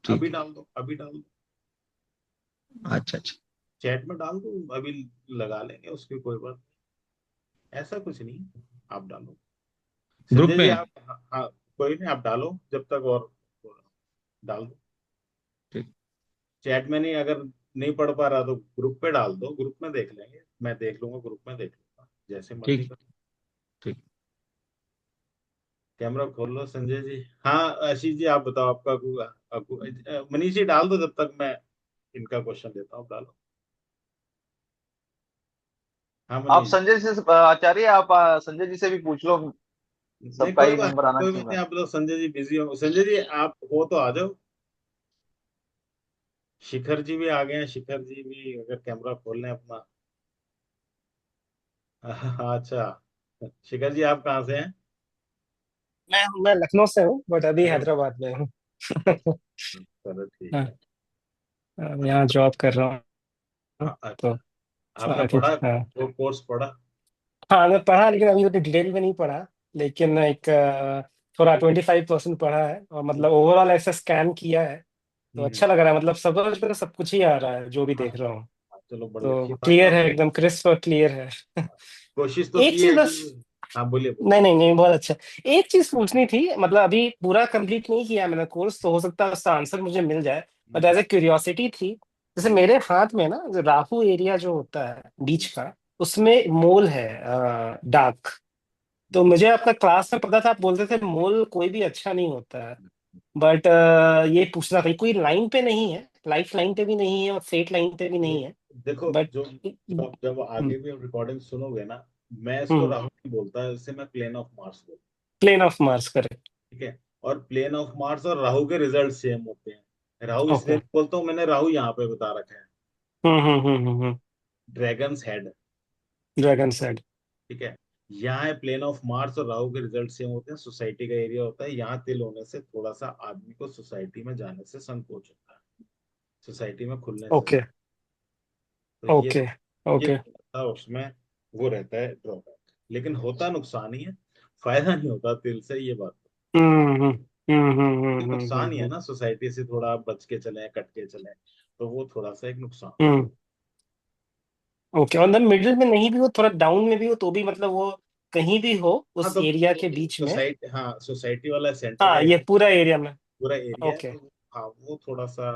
अभी ठीक है। डाल दो, अभी डाल दो, अच्छा अच्छा। चैट में डाल दो, अभी लगा लेंगे, उसकी कोई बात नहीं। ऐसा कुछ नहीं, आप डालो ग्रुप संजय जी, में। आप, हाँ हाँ, कोई नहीं, आप डालो जब तक, और डाल दो ठीक। चैट में, नहीं अगर नहीं पढ़ पा रहा तो ग्रुप पे डाल दो, ग्रुप में देख लेंगे, मैं देख लूंगा, ग्रुप में देख लूंगा, जैसे मर्जी ठीक। कर। ठीक। कैमरा खोल लो संजय जी। हाँ आशीष जी, आप बताओ, मनीष जी डाल दो जब तक मैं इनका क्वेश्चन देता हूँ, डालो। हाँ आप मनीष जी। संजय से आचार्य, आप संजय जी से भी पूछ लो, नहीं सबका कोई ही बात नंबर नहीं, आना कोई बात चाहिए। नहीं, आप बताओ, संजय जी बिजी हो, संजय जी आप हो तो आ जाओ। शिखर जी भी आ गए हैं, शिखर जी भी अगर कैमरा खोल लें अपना। अच्छा, शिखर जी आप कहाँ से हैं? मैं लखनऊ से हूँ बट अभी अरे हैदराबाद में हूँ। चलो ठीक हाँ, है। यहाँ जॉब कर रहा हूँ तो अच्छा, आपने पढ़ा, हाँ। वो कोर्स पढ़ा? हाँ मैं पढ़ा लेकिन अभी उतनी डिटेल में नहीं पढ़ा, लेकिन एक थोड़ा 25% पढ़ा है और हम्म, मतलब ओवरऑल ऐसा स्कैन किया है तो हम्म, अच्छा लग रहा है, मतलब समझ में तो सब कुछ ही आ रहा है जो भी हाँ देख रहा हूँ। हाँ, चलो बढ़िया, तो थोड़ा सा क्लियर है, एकदम क्रिस्प और क्लियर है। कोशिश तो एक की चीज है कि, बस, हाँ बोलिए बोलिए। नहीं नहीं नहीं, बहुत अच्छा। एक चीज पूछनी थी, मतलब अभी पूरा कंप्लीट नहीं किया मैंने कोर्स, तो हो सकता है उसका आंसर मुझे मिल जाए, but hmm, as a curiosity थी। जैसे हम्म, मेरे हाथ में ना जो राहु एरिया जो होता है बीच हम्म, का, उसमें मोल है डार्क। तो मुझे आपका क्लास में पता था, आप बोलते थे मोल कोई भी अच्छा नहीं होता है, बट ये पूछना था कोई लाइन पे नहीं है, लाइफ लाइन पे भी नहीं है और फेट लाइन पे भी ये नहीं है, देखो, बट जो जब जब आगे भी रिकॉर्डिंग सुनोगे ना, मैं इसको हम्म, राहु नहीं बोलता, इससे मैं प्लेन ऑफ मार्स बोलता प्लेन ऑफ मार्स करेक्ट। हूँ, ठीक है। और प्लेन ऑफ मार्स और राहु के रिजल्ट सेम होते हैं, राहु इसलिए ओके। नहीं बोलता हूँ, मैंने राहु यहाँ पे बता रखा है, ड्रैगन्स हेड, ड्रैगन साइड। ठीक है। यहाँ है प्लेन ऑफ मार्स, और राहु के रिजल्ट सेम होते हैं, सोसाइटी का एरिया होता है, यहाँ तिल होने से थोड़ा सा आदमी को सोसाइटी में जाने से संकोच होता है, सोसाइटी में खुलने से, ओके तो ओके ये ओके। थोड़ा सा उसमें वो रहता है ड्रॉबैक, लेकिन होता नुकसान ही है, फायदा नहीं होता तिल से, ये बात। ये नुकसान ही है ना, सोसाइटी से थोड़ा आप बच के चले, कट के चले, तो वो थोड़ा सा एक नुकसान। हम्म। ओके, और मिडिल में नहीं भी हो, थोड़ा डाउन में भी हो, तो भी मतलब वो कहीं भी हो हाँ उस तो एरिया के बीच में। सोसाइटी, हाँ सोसाइटी वाला सेंटर का हाँ, ये एरिया, पूरा एरिया में। पूरा एरिया है, ओके तो हाँ वो थोड़ा सा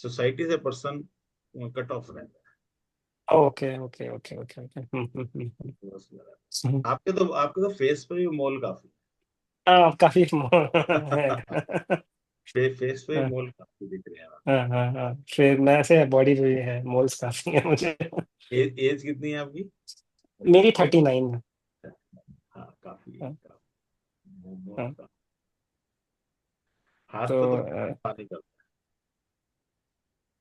सोसाइटी से पर्सन कट ऑफ रहता okay okay okay okay okay. है, बस मेरा। आपके तो फेस पे भी मोल काफी हाँ काफी है। है। फेस पे हाँ मोल काफी दिख रहे हैं। हाँ हाँ हाँ, फिर मैं से बॉडी पे भी है, मोल्स काफी है मुझे। एज कितनी है आपकी? मेरी 39 है। हाँ काफी हाँ मोल हाँ। का, हाथ तो पे तो पानी का,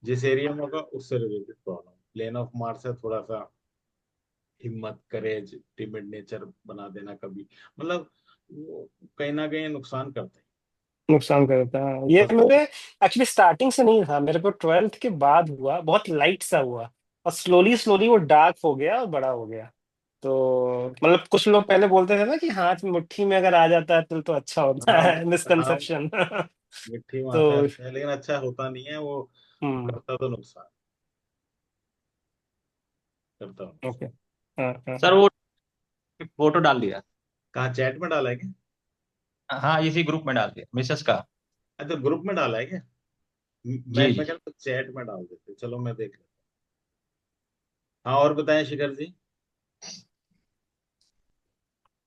जिस एरिया में होगा उससे related problem, plane of Mars है, थोड़ा सा हिम्मत, करेज, टिमिड नेचर बना देना कभी, मतलब वो कहीं ना कहीं नुकसान करते नुकसान करता है ये हैं। मेरे, एक्चुअली स्टार्टिंग से नहीं था, मेरे को 12th के बाद हुआ, बहुत लाइट सा हुआ और स्लोली स्लोली वो डार्क हो गया और बड़ा हो गया। तो मतलब कुछ लोग पहले बोलते थे ना कि हाथ में मुट्ठी में अगर आ जाता है तो अच्छा होता हाँ है, हाँ, मिसकंसेप्शन। मिट्टी में आता है तो अच्छा है, लेकिन अच्छा होता नहीं है वो, हम्म। करता तो नुकसान, करता हूँ ओके। नुकसान। हाँ हाँ सर हाँ। वो फोटो डाल दिया। कहाँ चैट में डाला है क्या? हाँ, इसी ग्रुप में डाल दिया मिसेस का। अच्छा ग्रुप में डाला है क्या? जी मैं जी। कहता चैट में डाल देते, चलो मैं देख लेता हूँ। हाँ और बताएं शिखर जी।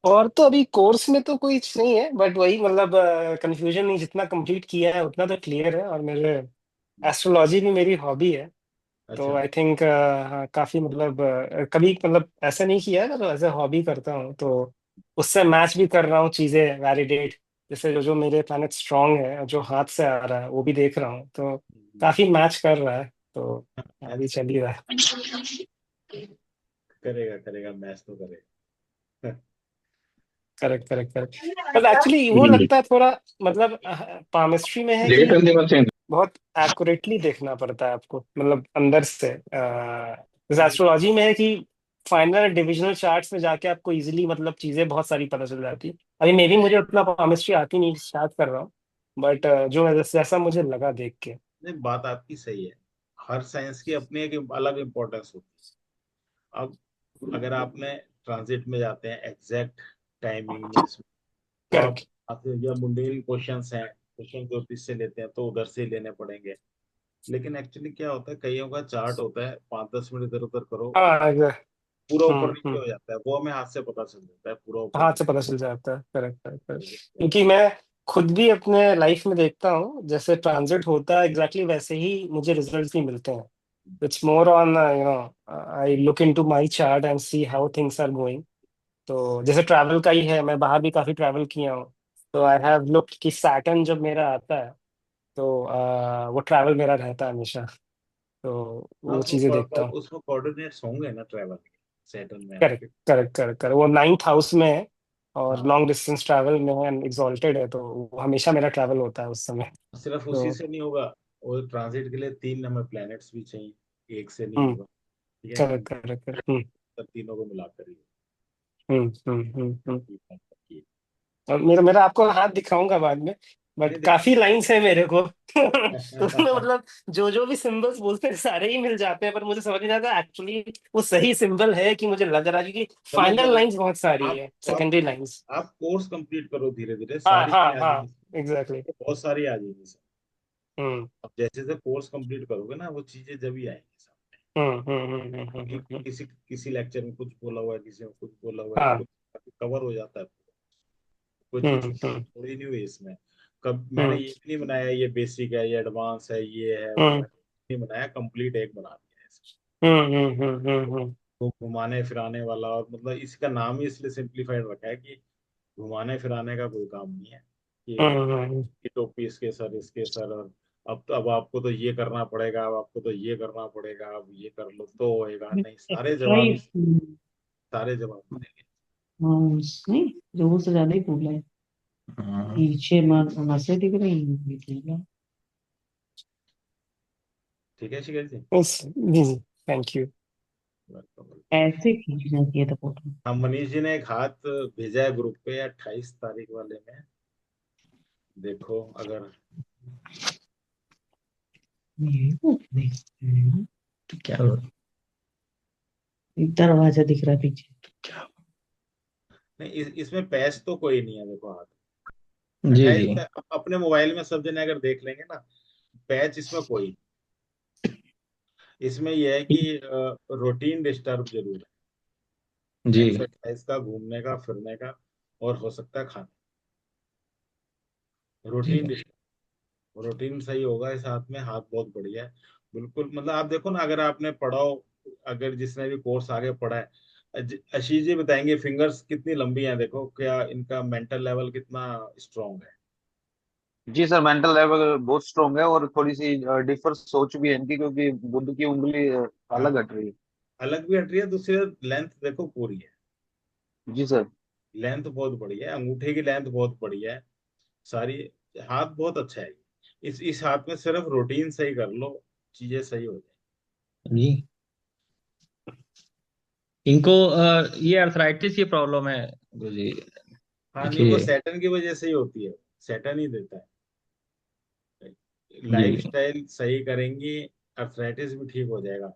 और तो अभी कोर्स में तो कोई नहीं है, बट वही मतलब कंफ्यूजन नहीं, जितना कंप्लीट किया है उतना तो क्लियर है, और मेरे एस्ट्रोलॉजी भी मेरी हॉबी है। तो अच्छा। आई थिंक हाँ काफी मतलब कभी मतलब ऐसा नहीं किया है, मतलब एज ए हॉबी करता हूँ, तो उससे मैच भी कर रहा हूँ चीजें, वैलिडेट, जैसे जो जो मेरे प्लैनेट स्ट्रांग है और जो हाथ से आ रहा है वो भी देख रहा हूँ, तो काफी मैच कर रहा है, तो अभी चल ही रहा है। करेगा करेगा, मैच तो करेगा। Correct correct correct, but actually वो लगता है थोड़ा, मतलब पामिस्ट्री में है कि बहुत एक्यूरेटली देखना पड़ता है आपको, मतलब अंदर से जैसे एस्ट्रोलॉजी में है कि फाइनल डिविजनल चार्ट्स में जाके आपको इजीली मतलब चीजें बहुत सारी पता चल जाती है। अभी मे भी मुझे उतना पामिस्ट्री आती नहीं, स्टार्ट कर रहा हूँ, बट जो जैसा मुझे लगा देख के। नहीं, बात आपकी सही है। हर साइंस की अपनी एक अलग इम्पोर्टेंस होती है। अब अगर आपने ट्रांजिट में जाते हैं एग्जैक्ट टाइमिंग में इसमें, तो आप करेक्ट। आपके जो मुंडेन क्वेश्चंस हैं, क्वेश्चन ज्योतिष से लेते हैं तो उधर से ही लेने पड़ेंगे। लेकिन एक्चुअली क्या होता है, कईयों का चार्ट होता है, 5-10 मिनट इधर उधर करो, हाँ exact, पूरा ऊपर नीचे हम्म, हो जाता है, वो हमें हाथ से पता चल जाता है पूरा ऊपर हाथ से नीचे। पता चल जाता है, करेक्ट करेक्ट करेक्ट, क्योंकि मैं खुद भी अपने लाइफ में देखता हूँ जैसे ट्रांजिट होता है एग्जैक्टली वैसे ही मुझे रिजल्ट्स भी मिलते हैं। It's more on I look into my chart and see how things are going. तो जैसे ट्रैवल का ही है, मैं बाहर भी काफी ट्रैवल किया हूँ, तो आई हैव लुक्ड कि सैटर्न जब मेरा आता है तो वो ट्रैवल मेरा रहता है हमेशा, तो हाँ, वो चीजें देखता हूँ। उसमें कोऑर्डिनेट्स होंगे ना ट्रैवल के, सैटर्न में करेक्ट आपके। करेक्ट करेक्ट करेक्ट, वो 9th हाउस में है और हाँ, लॉन्ग डिस्टेंस ट्रैवल में है, एग्जॉल्टेड है, तो वो हमेशा मेरा ट्रैवल होता है उस समय। सिर्फ उसी तो से नहीं होगा, और ट्रांजिट के लिए 3 हमें प्लैनेट्स भी चाहिए, एक से नहीं हम्म, होगा। ठीक है, करेक्ट करेक्ट करेक्ट, तब तीनों को मिलाकर ही हम्म। ये- और मेरा मेरा आपको हाथ दिखाऊंगा बाद में, बट नहीं काफी दिखाना। लाइंस है मेरे को। तो उसमें मतलब जो जो भी सिंबल्स बोलते हैं सारे ही मिल जाते हैं, पर मुझे समझ नहीं आता एक्चुअली वो सही सिंबल है कि मुझे लग रहा है, क्योंकि चलो फाइनल चलो, लाइंस बहुत सारी आप है, तो आप सेकेंडरी लाइंस। आप कोर्स कंप्लीट करो धीरे धीरे, हाँ सारी हाँ चीजें आ हाँ, जाएंगी। एग्जैक्टली। बहुत सारी आ जाएंगी सर। हम्म अब जैसे जैसे कोर्स कंप्लीट करोगे ना, वो चीजें जब ही आएंगी सर। कि हम्म। किसी किसी लेक्चर में कुछ बोला हुआ है, किसी में कुछ बोला हुआ है, हाँ, कुछ कवर हो जाता है। कोई चीज हम्म। थोड़ी नहीं हुई इसमें। कब मैंने हम्म ये भी नहीं बनाया ये बेसिक है, ये एडवांस है, ये है वो हम्म है, नहीं बनाया, कंप्लीट एक बना दिया है। हम्म। वो घुमाने फिराने वाला, और मतलब इसका नाम ही इसलिए सिंप्लीफाइड रखा है कि घुमाने फिराने का कोई काम नहीं है कि हम्म। ये टोपी इसके सर, और अब आपको तो ये करना पड़ेगा, अब आपको तो ये करना पड़ेगा, अब ये कर लो तो होएगा, नहीं, एक्सरसाइज। सारे जवाब मिलेंगे। हाँ, नहीं, जोर से ज्यादा ही बोला है। हाँ, पीछे नसें दिख रही हैं। ठीक है शिखर जी। जी जी, थैंक यू। वेलकम। ऐसे खींचना चाहिए था फोटो। हाँ, मनीष जी ने एक हाथ भेजा है ग्रुप पे 28 तारीख वाले में, देखो अगर। ये वो देख रहे हैं। तो क्या हो एक दरवाजा दिख रहा है पीछे। क्या नहीं, इसमें पैच तो कोई नहीं है, देखो हाथ जी 28 जी पे अपने मोबाइल में सब जने अगर देख लेंगे ना, पैच इसमें कोई। इसमें यह है कि रूटीन डिस्टर्ब जरूर है, जी एक्सरसाइज का, घूमने का, फिरने का, और हो सकता है खाने। जी रूटीन रूटीन सही होगा इस हाथ में, हाथ बहुत बढ़िया है। बिल्कुल, मतलब आप देखो ना, अगर आपने पढ़ा हो, अगर जिसने भी कोर्स आगे पढ़ा है, आशीष जी बताएंगे फिंगर्स कितनी लंबी हैं, देखो क्या इनका मेंटल लेवल कितना स्ट्रांग है। जी सर, मेंटल लेवल बहुत स्ट्रांग है, और थोड़ी सी डिफर सोच भी है इनकी, क्योंकि बुद्ध की उंगली हाँ, अलग हट रही है। अलग भी हट रही है, दूसरी लेंथ देखो पूरी है। जी सर। लेंथ बहुत बढ़िया है, अंगूठे की लेंथ बहुत बढ़िया है सारी। हाथ बहुत अच्छा है। इस हाथ में सिर्फ रूटीन सही कर लो, चीजें सही हो जाए। जी इनको ये अर्थराइटिस ये प्रॉब्लम है गुरु जी, हाँ, नहीं, वो देखिए। सैटर्न की वजह से ही होती है, सैटर्न ही देता है। लाइफ जी स्टाइल सही करेंगी, अर्थराइटिस भी ठीक हो जाएगा।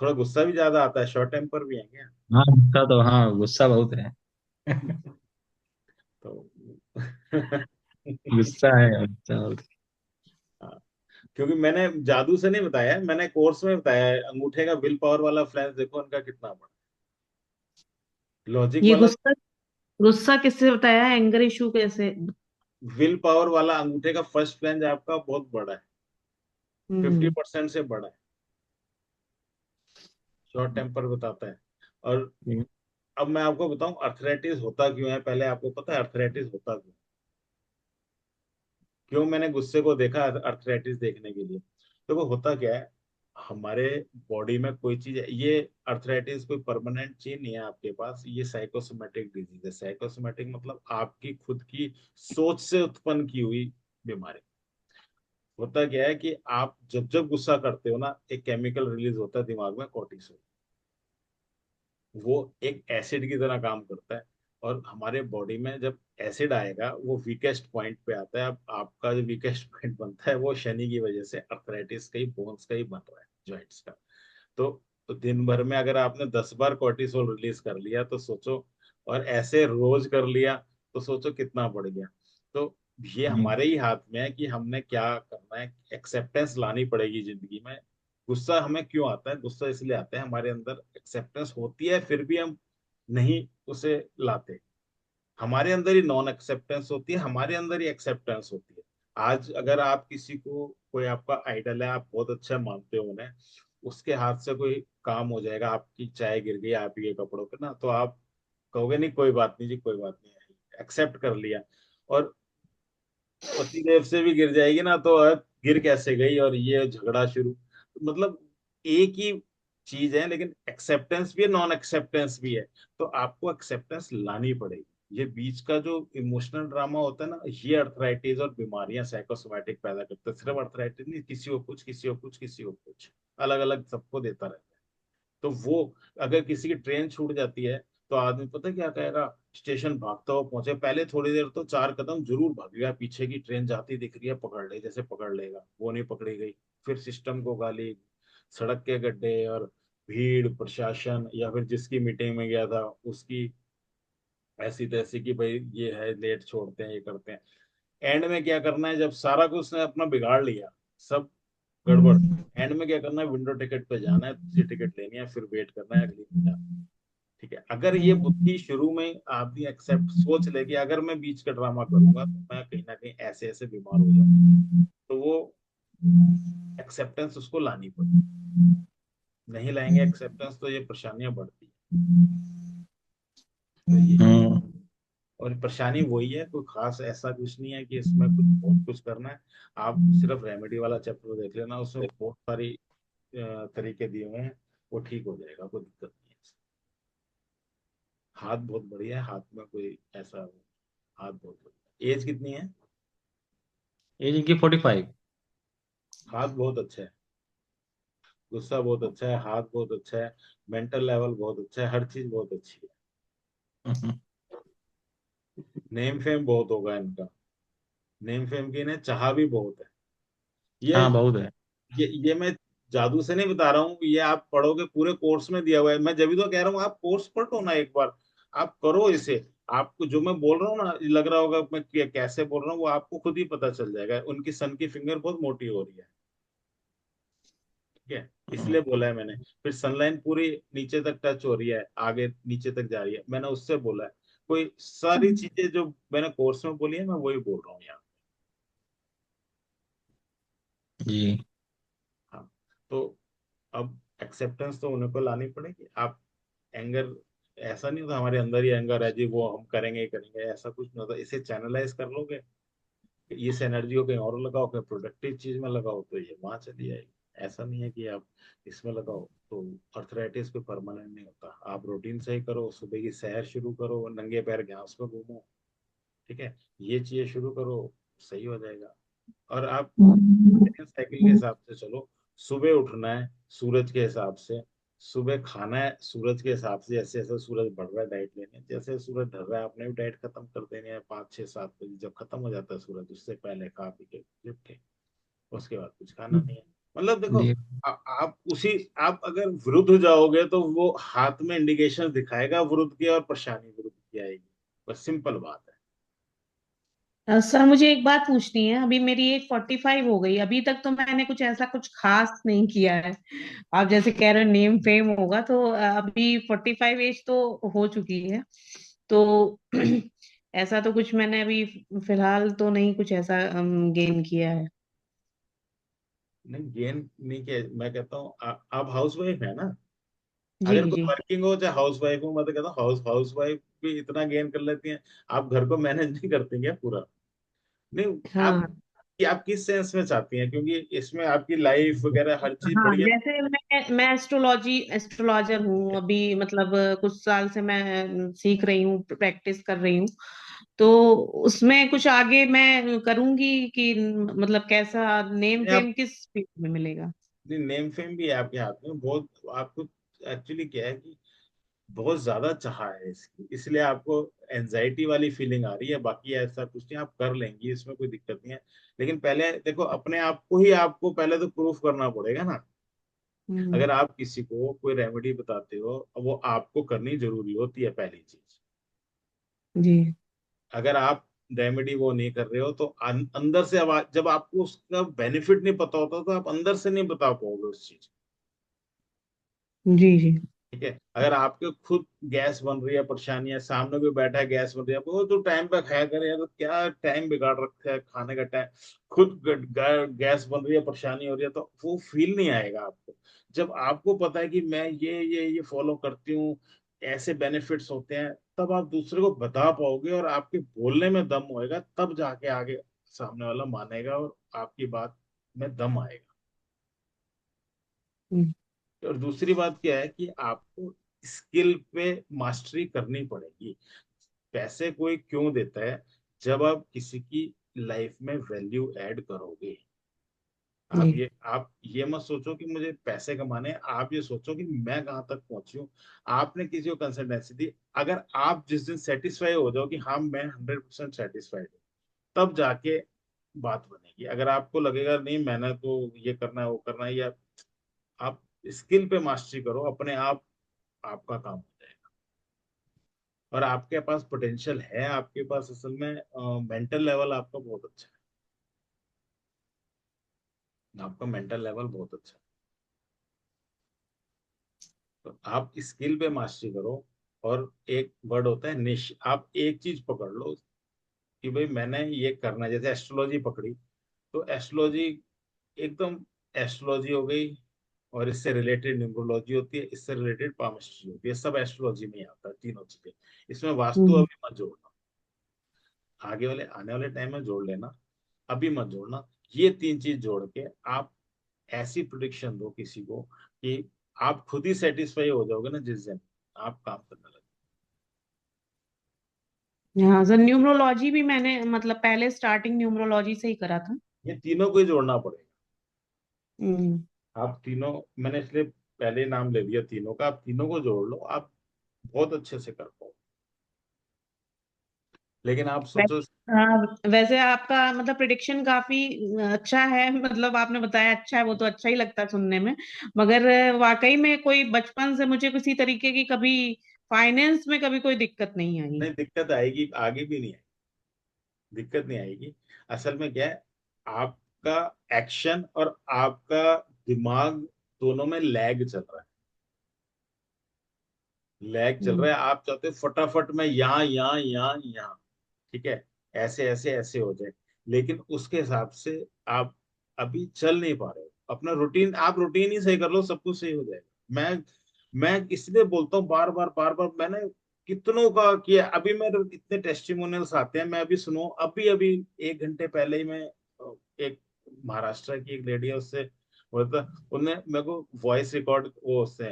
थोड़ा गुस्सा भी ज्यादा आता है, शॉर्ट टेम्पर भी है क्या? हाँ, गुस्सा तो हाँ, गुस्सा बहुत है। तो गुस्सा है, गुस्सा बहुत हाँ, क्योंकि मैंने जादू से नहीं बताया, मैंने कोर्स में बताया है, अंगूठे का विल पावर वाला फ्लैंस देखो उनका कितना बड़ा, लॉजिक ये वाला। गुस्सा, गुस्सा किससे बताया, एंगर इशू कैसे? विल पावर वाला अंगूठे का फर्स्ट फ्लैंज आपका बहुत बड़ा है, हम्म 50% से बड़ा है। शॉर्ट टेम्पर बताता है। और हम्म, अब मैं आपको बताऊं अर्थराइटिस होता क्यों है। पहले आपको पता है अर्थराइटिस होता क्यों? क्यों मैंने गुस्से को देखा अर्थराइटिस देखने के लिए? तो वो होता क्या है, हमारे बॉडी में कोई चीज है, ये अर्थराइटिस कोई परमानेंट चीज नहीं है आपके पास, ये साइकोसोमेटिक डिजीज है। साइकोसोमेटिक मतलब आपकी खुद की सोच से उत्पन्न की हुई बीमारी। होता क्या है कि आप जब जब गुस्सा करते हो ना, एक केमिकल रिलीज होता है दिमाग में, कोर्टिसोल। वो एक एसिड की तरह काम करता है। और हमारे बॉडी में जब एसिड आएगा वो वीकेस्ट पॉइंट पे आता है। अब आपका जो वीकेस्ट पॉइंट बनता है वो शनि की वजह से अर्थराइटिस का ही, बोन्स का ही बन रहा है, जॉइंट्स का। तो, तो दिन भर में अगर आपने 10 बार कोर्टिसोल रिलीज कर लिया तो सोचो, और ऐसे रोज कर लिया तो सोचो कितना बढ़ गया। तो ये हम्म, हमारे ही हाथ में है कि हमने क्या करना है। एक्सेप्टेंस लानी पड़ेगी जिंदगी में। गुस्सा हमें क्यों आता है? गुस्सा इसलिए आता है, हमारे अंदर एक्सेप्टेंस होती है फिर भी हम नहीं उसे लाते। हमारे अंदर ही नॉन एक्सेप्टेंस होती है, हमारे अंदर ही एक्सेप्टेंस होती है। आज अगर आप किसी को, कोई आपका आइडल है, आप बहुत अच्छा मानते हो उन्हें, उसके हाथ से कोई काम हो जाएगा, आपकी चाय गिर गई आप ही के कपड़ों पे ना, तो आप कहोगे नहीं कोई बात नहीं जी, कोई बात नहीं, एक्सेप्ट कर लिया। और पति देव से भी गिर जाएगी ना तो गिर कैसे गई, और ये झगड़ा शुरू। मतलब एक ही चीज है, लेकिन एक्सेप्टेंस भी है, नॉन एक्सेप्टेंस भी है। तो आपको एक्सेप्टेंस लानी पड़ेगी। ये बीच का जो इमोशनल ड्रामा होता है ना, ये अर्थराइटिस और बीमारियां साइकोसोमैटिक पैदा करते हैं। सिर्फ अर्थराइटिस नहीं, किसी को कुछ, किसी को कुछ, किसी को कुछ, अलग अलग सबको देता रहता है। तो वो अगर किसी की ट्रेन छूट जाती है तो आदमी पता है क्या कहेगा? स्टेशन भागता हुआ पहुंचे, पहले थोड़ी देर तो 4 कदम जरूर भागेगा, पीछे की ट्रेन जाती दिख रही है पकड़ ले, जैसे पकड़ लेगा, वो नहीं पकड़ी गई। फिर सिस्टम को गाली, सड़क के गड्ढे और भीड़, प्रशासन, या फिर जिसकी मीटिंग में गया था उसकी ऐसी तैसी कि भाई ये है, लेट छोड़ते हैं, ये करते हैं। एंड में क्या करना है, जब सारा कुछ उसने अपना बिगाड़ लिया, सब गड़बड़, एंड में क्या करना है, विंडो टिकट पे जाना है, दूसरी टिकट लेनी है, फिर वेट करना है अगली में जाना। ठीक है, अगर ये बुद्धि शुरू में आदमी एक्सेप्ट सोच ले कि अगर मैं बीच का ड्रामा करूंगा तो मैं कहीं ना कहीं ऐसे ऐसे बीमार हो जाऊंगा, तो वो एक्सेप्टेंस उसको लानी पड़े। नहीं लाएंगे एक्सेप्टेंस तो ये परेशानियां बढ़ती है। तो ये, हम्म, और परेशानी वही है, कोई खास ऐसा कुछ नहीं है कि इसमें कुछ बहुत कुछ करना है। आप सिर्फ रेमेडी वाला चैप्टर देख लेना, उसमें बहुत सारी तरीके दिए हुए हैं, वो ठीक हो जाएगा, कोई दिक्कत नहीं है। हाथ बहुत बढ़िया है, हाथ में कोई ऐसा, हाथ बहुत बढ़िया। एज कितनी है? एज इनकी 45। हाथ बहुत अच्छा है, गुस्सा बहुत अच्छा है, हाथ बहुत अच्छा है, मेंटल लेवल बहुत अच्छा है, हर चीज बहुत अच्छी है। नेम फेम बहुत होगा इनका, नेम फेम की इन्हें चाह भी बहुत है। ये हाँ बहुत है। ये मैं जादू से नहीं बता रहा हूँ, ये आप पढ़ोगे, पूरे कोर्स में दिया हुआ है। मैं जब भी तो कह रहा हूँ आप कोर्स पढ़ो ना एक बार, आप करो इसे। आपको जो मैं बोल रहा हूँ ना, लग रहा होगा मैं कैसे बोल रहा हूँ, वो आपको खुद ही पता चल जाएगा। उनकी सन की फिंगर बहुत मोटी हो रही है, ठीक है, हम्म, इसलिए बोला है मैंने। फिर सनलाइन पूरी नीचे तक टच हो रही है, आगे नीचे तक जा रही है, मैंने उससे बोला है। कोई सारी चीजें जो मैंने कोर्स में बोली है, मैं वही बोल रहा हूँ यहाँ। जी। हाँ, तो अब एक्सेप्टेंस तो उन्हें को लानी पड़ेगी। आप एंगर, ऐसा नहीं होता हमारे अंदर ही एंगर है जी, वो हम करेंगे ही करेंगे, ऐसा कुछ नहीं होता। इसे चैनलाइज कर लोगे, इस एनर्जी को कहीं और लगाओ, कहीं प्रोडक्टिव चीज में लगाओ, तो ये वहां चली जाएगी। ऐसा नहीं है कि आप इसमें लगाओ तो अर्थराइटिस कोई परमानेंट नहीं होता। आप रूटीन सही करो, सुबह की सैर शुरू करो, नंगे पैर घास पे घूमो, ठीक है, ये चीजें शुरू करो, सही हो जाएगा। और आप साइकिल के हिसाब से चलो। सुबह उठना है सूरज के हिसाब से, सुबह खाना है सूरज के हिसाब से, जैसे जैसे सूरज बढ़ रहा है डाइट लेनी है, जैसे सूरज ढल रहा है आपने भी डाइट खत्म कर देनी है 5 6 7 बजे, जब खत्म हो जाता है सूरज उससे पहले खा पी के लिप के, उसके बाद कुछ खाना नहीं है। मतलब देखो, जी। आप उसी, आप अगर विरुद्ध जाओगे तो वो हाथ में इंडिकेशन दिखाएगा विरुद्ध की, और परेशानी विरुद्ध की आएगी। बस सिंपल बात है। सर मुझे एक बात पूछनी है। अभी मेरी एज 45 हो गई, अभी तक तो मैंने कुछ ऐसा कुछ खास नहीं किया है। आप जैसे कह रहे हो नेम फेम होगा, तो अभी 45 एज तो हो चुकी है। तो ऐसा तो कुछ मैंने अभी फिलहाल तो नहीं कुछ ऐसा गेन किया है। नहीं गेन नहीं किया, मैं कहता हूँ आप हाउस वाइफ है ना? जी अगर कोई जी। वर्किंग हो चाहे हाउस वाइफ हो, मैं तो कहता हूँ हाउस वाइफ भी इतना गेन कर लेती हैं। आप घर को मैनेज नहीं करती क्या पूरा? नहीं। आप हाँ कि आप किस सेंस में चाहती हैं, क्योंकि इसमें आपकी लाइफ वगैरह हर चीज हाँ, बढ़िया। जैसे मैं एस्ट्रोलॉजर हूँ अभी, मतलब कुछ साल से मैं सीख रही हूँ, प्रैक्टिस कर रही हूँ। तो उसमें कुछ आगे मैं करूंगी कि मतलब कैसा नेम आप फेम किस फील्ड में मिलेगा। नेम फेम भी है आपके हाथ में बहुत। आपको एक्चुअली क्या है कि बहुत ज्यादा चाह है इसकी, इसलिए आपको एनजाइटी वाली फीलिंग आ रही है। बाकी ऐसा कुछ नहीं, आप कर लेंगी, इसमें कोई दिक्कत नहीं है। लेकिन पहले देखो अपने आप को ही, आपको पहले तो प्रूफ करना पड़ेगा ना। हम्म। अगर आप किसी को कोई रेमेडी बताते हो, वो आपको करनी जरूरी होती है पहली चीज। जी अगर आप रेमेडी वो नहीं कर रहे हो तो अंदर से आवाज, जब आपको उसका बेनिफिट नहीं पता होता तो आप अंदर से नहीं बता पाओगे उस चीज। जी जी। ठीक है, अगर आपके खुद गैस बन रही है, परेशानी है, सामने कोई बैठा है गैस बन रही है, वो तो टाइम पे खाया करे यार, तो क्या टाइम बिगाड़ रखा है खाने का टाइम। खुद गैस बन रही है, परेशानी हो रही है, तो वो फील नहीं आएगा आपको। जब आपको पता है कि मैं ये फॉलो करती हूँ, ऐसे बेनिफिट्स होते हैं, तब आप दूसरे को बता पाओगे और आपके बोलने में दम होएगा, तब जाके आगे सामने वाला मानेगा और आपकी बात में दम आएगा। हम्म। और दूसरी बात क्या है कि आपको स्किल पे मास्टरी करनी पड़ेगी। पैसे कोई क्यों देता है? जब आप किसी की लाइफ में वैल्यू ऐड करोगे। जी आप ये मत सोचो कि मुझे पैसे कमाने हैं, आप ये सोचो कि मैं कहाँ तक पहुंची हूँ। आपने किसी को कंसल्टेंसी दी, अगर आप जिस दिन सेटिस्फाई हो जाओ कि हाँ मैं 100% सेटिस्फाइड हूँ, तब जाके बात बनेगी। अगर आपको लगेगा नहीं मैंने तो ये करना है वो करना है, या आप स्किल पे मास्टरी करो, अपने आप आपका काम हो जाएगा। और आपके पास पोटेंशियल है, आपके पास असल में मेंटल लेवल आपका बहुत अच्छा है, आपका मेंटल लेवल बहुत अच्छा है। तो आप स्किल पे मास्टरी करो। और एक वर्ड होता है निश, आप एक चीज पकड़ लो कि भाई मैंने ये करना है। जैसे एस्ट्रोलॉजी पकड़ी, तो एस्ट्रोलॉजी एकदम, एस्ट्रोलॉजी हो गई, और इससे रिलेटेड न्यूमरोलॉजी होती है, इससे रिलेटेड पामिस्ट्री होती है, सब एस्ट्रोलॉजी में ही आता है तीनों चीजें। इसमें वास्तु हम्म। अभी मत जोड़ना, आगे वाले आने वाले टाइम में जोड़ लेना, अभी मत जोड़ना। ये तीन चीज जोड़ के आप ऐसी प्रोडिक्शन दो किसी को कि आप खुद ही सेटिस्फाई हो जाओगे ना जिस दिन आप काम करने लगे। हाँ सर, न्यूमरोलॉजी भी मैंने मतलब पहले स्टार्टिंग न्यूमरोलॉजी से ही करा था। ये तीनों को ही जोड़ना पड़ेगा। हम्म। आप तीनों, मैंने इसलिए पहले नाम ले लिया तीनों का, आप तीनों को जोड़ लो, आप बहुत अच्छे से कर पाओ। लेकिन आप सोचो। वैसे आपका मतलब प्रिडिक्शन काफी अच्छा है, मतलब आपने बताया अच्छा है, वो तो अच्छा ही लगता है सुनने में। मगर वाकई में कोई बचपन से मुझे किसी तरीके की कभी फाइनेंस में कभी कोई दिक्कत नहीं आई। नहीं, दिक्कत आएगी, आगे भी नहीं आएगी, दिक्कत नहीं आएगी। असल में क्या है, आपका एक्शन और आपका दिमाग दोनों में लैग चल रहा है। लैग चल हम्म। रहा है, आप चाहते हो फटाफट में यहाँ यहाँ यहाँ यहाँ, ठीक है, ऐसे ऐसे ऐसे हो जाए। लेकिन उसके हिसाब से आप अभी चल नहीं पा रहे हो। अपना रूटीन, आप रूटीन ही सही कर लो, सब कुछ सही हो जाएगा। मैं इसलिए बोलता हूँ बार बार, मैंने कितनों का किया। अभी मेरे इतने टेस्टिमोनियल्स आते हैं, मैं अभी सुनो, अभी अभी 1 घंटे पहले ही मैं एक महाराष्ट्र की एक लेडी है, उससे बोलता, उन्होंने मेरे को वॉइस रिकॉर्ड, वो उससे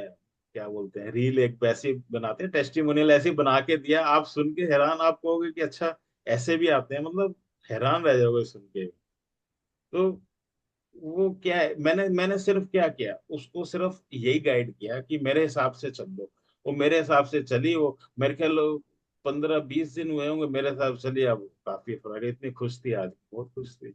क्या बोलते हैं, रील एक वैसे बनाते हैं, टेस्टिमोनियल ऐसे ही बना के दिया। आप सुन के हैरान, आप कहोगे कि अच्छा ऐसे भी आते हैं, मतलब हैरान रह जाओगे सुन के। तो वो क्या है, मैंने सिर्फ क्या किया, उसको सिर्फ यही गाइड किया कि मेरे हिसाब से चल लो। वो मेरे हिसाब से चली, वो मेरे ख्याल 15-20 दिन हुए होंगे मेरे हिसाब से चली। अब काफी फर्क है, इतनी खुश थी आज, बहुत खुश थी।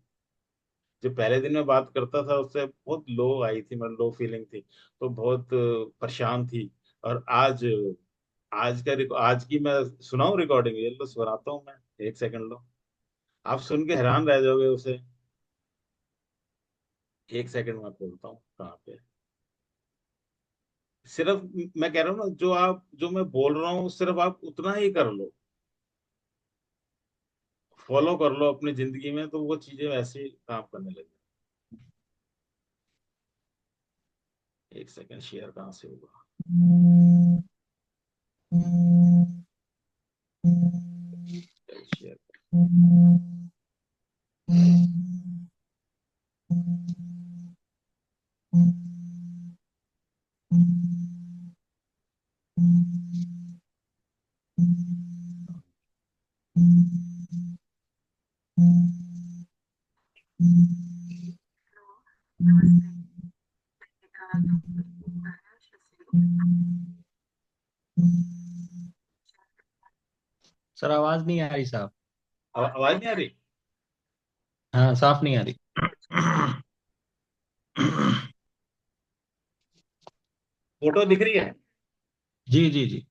जो पहले दिन में बात करता था उससे बहुत लो आई थी, मतलब लो फीलिंग थी, तो बहुत परेशान थी। और आज की मैं सुनाऊं रिकॉर्डिंग, ये लो सुनाता हूँ मैं, 1 सेकंड लो, आप सुन के हैरान रह जाओगे उसे। 1 सेकंड में बोलता हूँ कहाँ पे। सिर्फ मैं कह रहा हूँ ना, जो मैं बोल रहा हूँ सिर्फ आप उतना ही कर लो, फॉलो कर लो अपनी जिंदगी में, तो वो चीजें वैसे ही काम करने लगे। 1 सेकंड, शेयर कहाँ से होगा? शेयर। सर आवाज नहीं आ रही साहब। आवाज नहीं आ रही? हाँ साफ नहीं आ रही। फोटो दिख रही है? जी जी जी।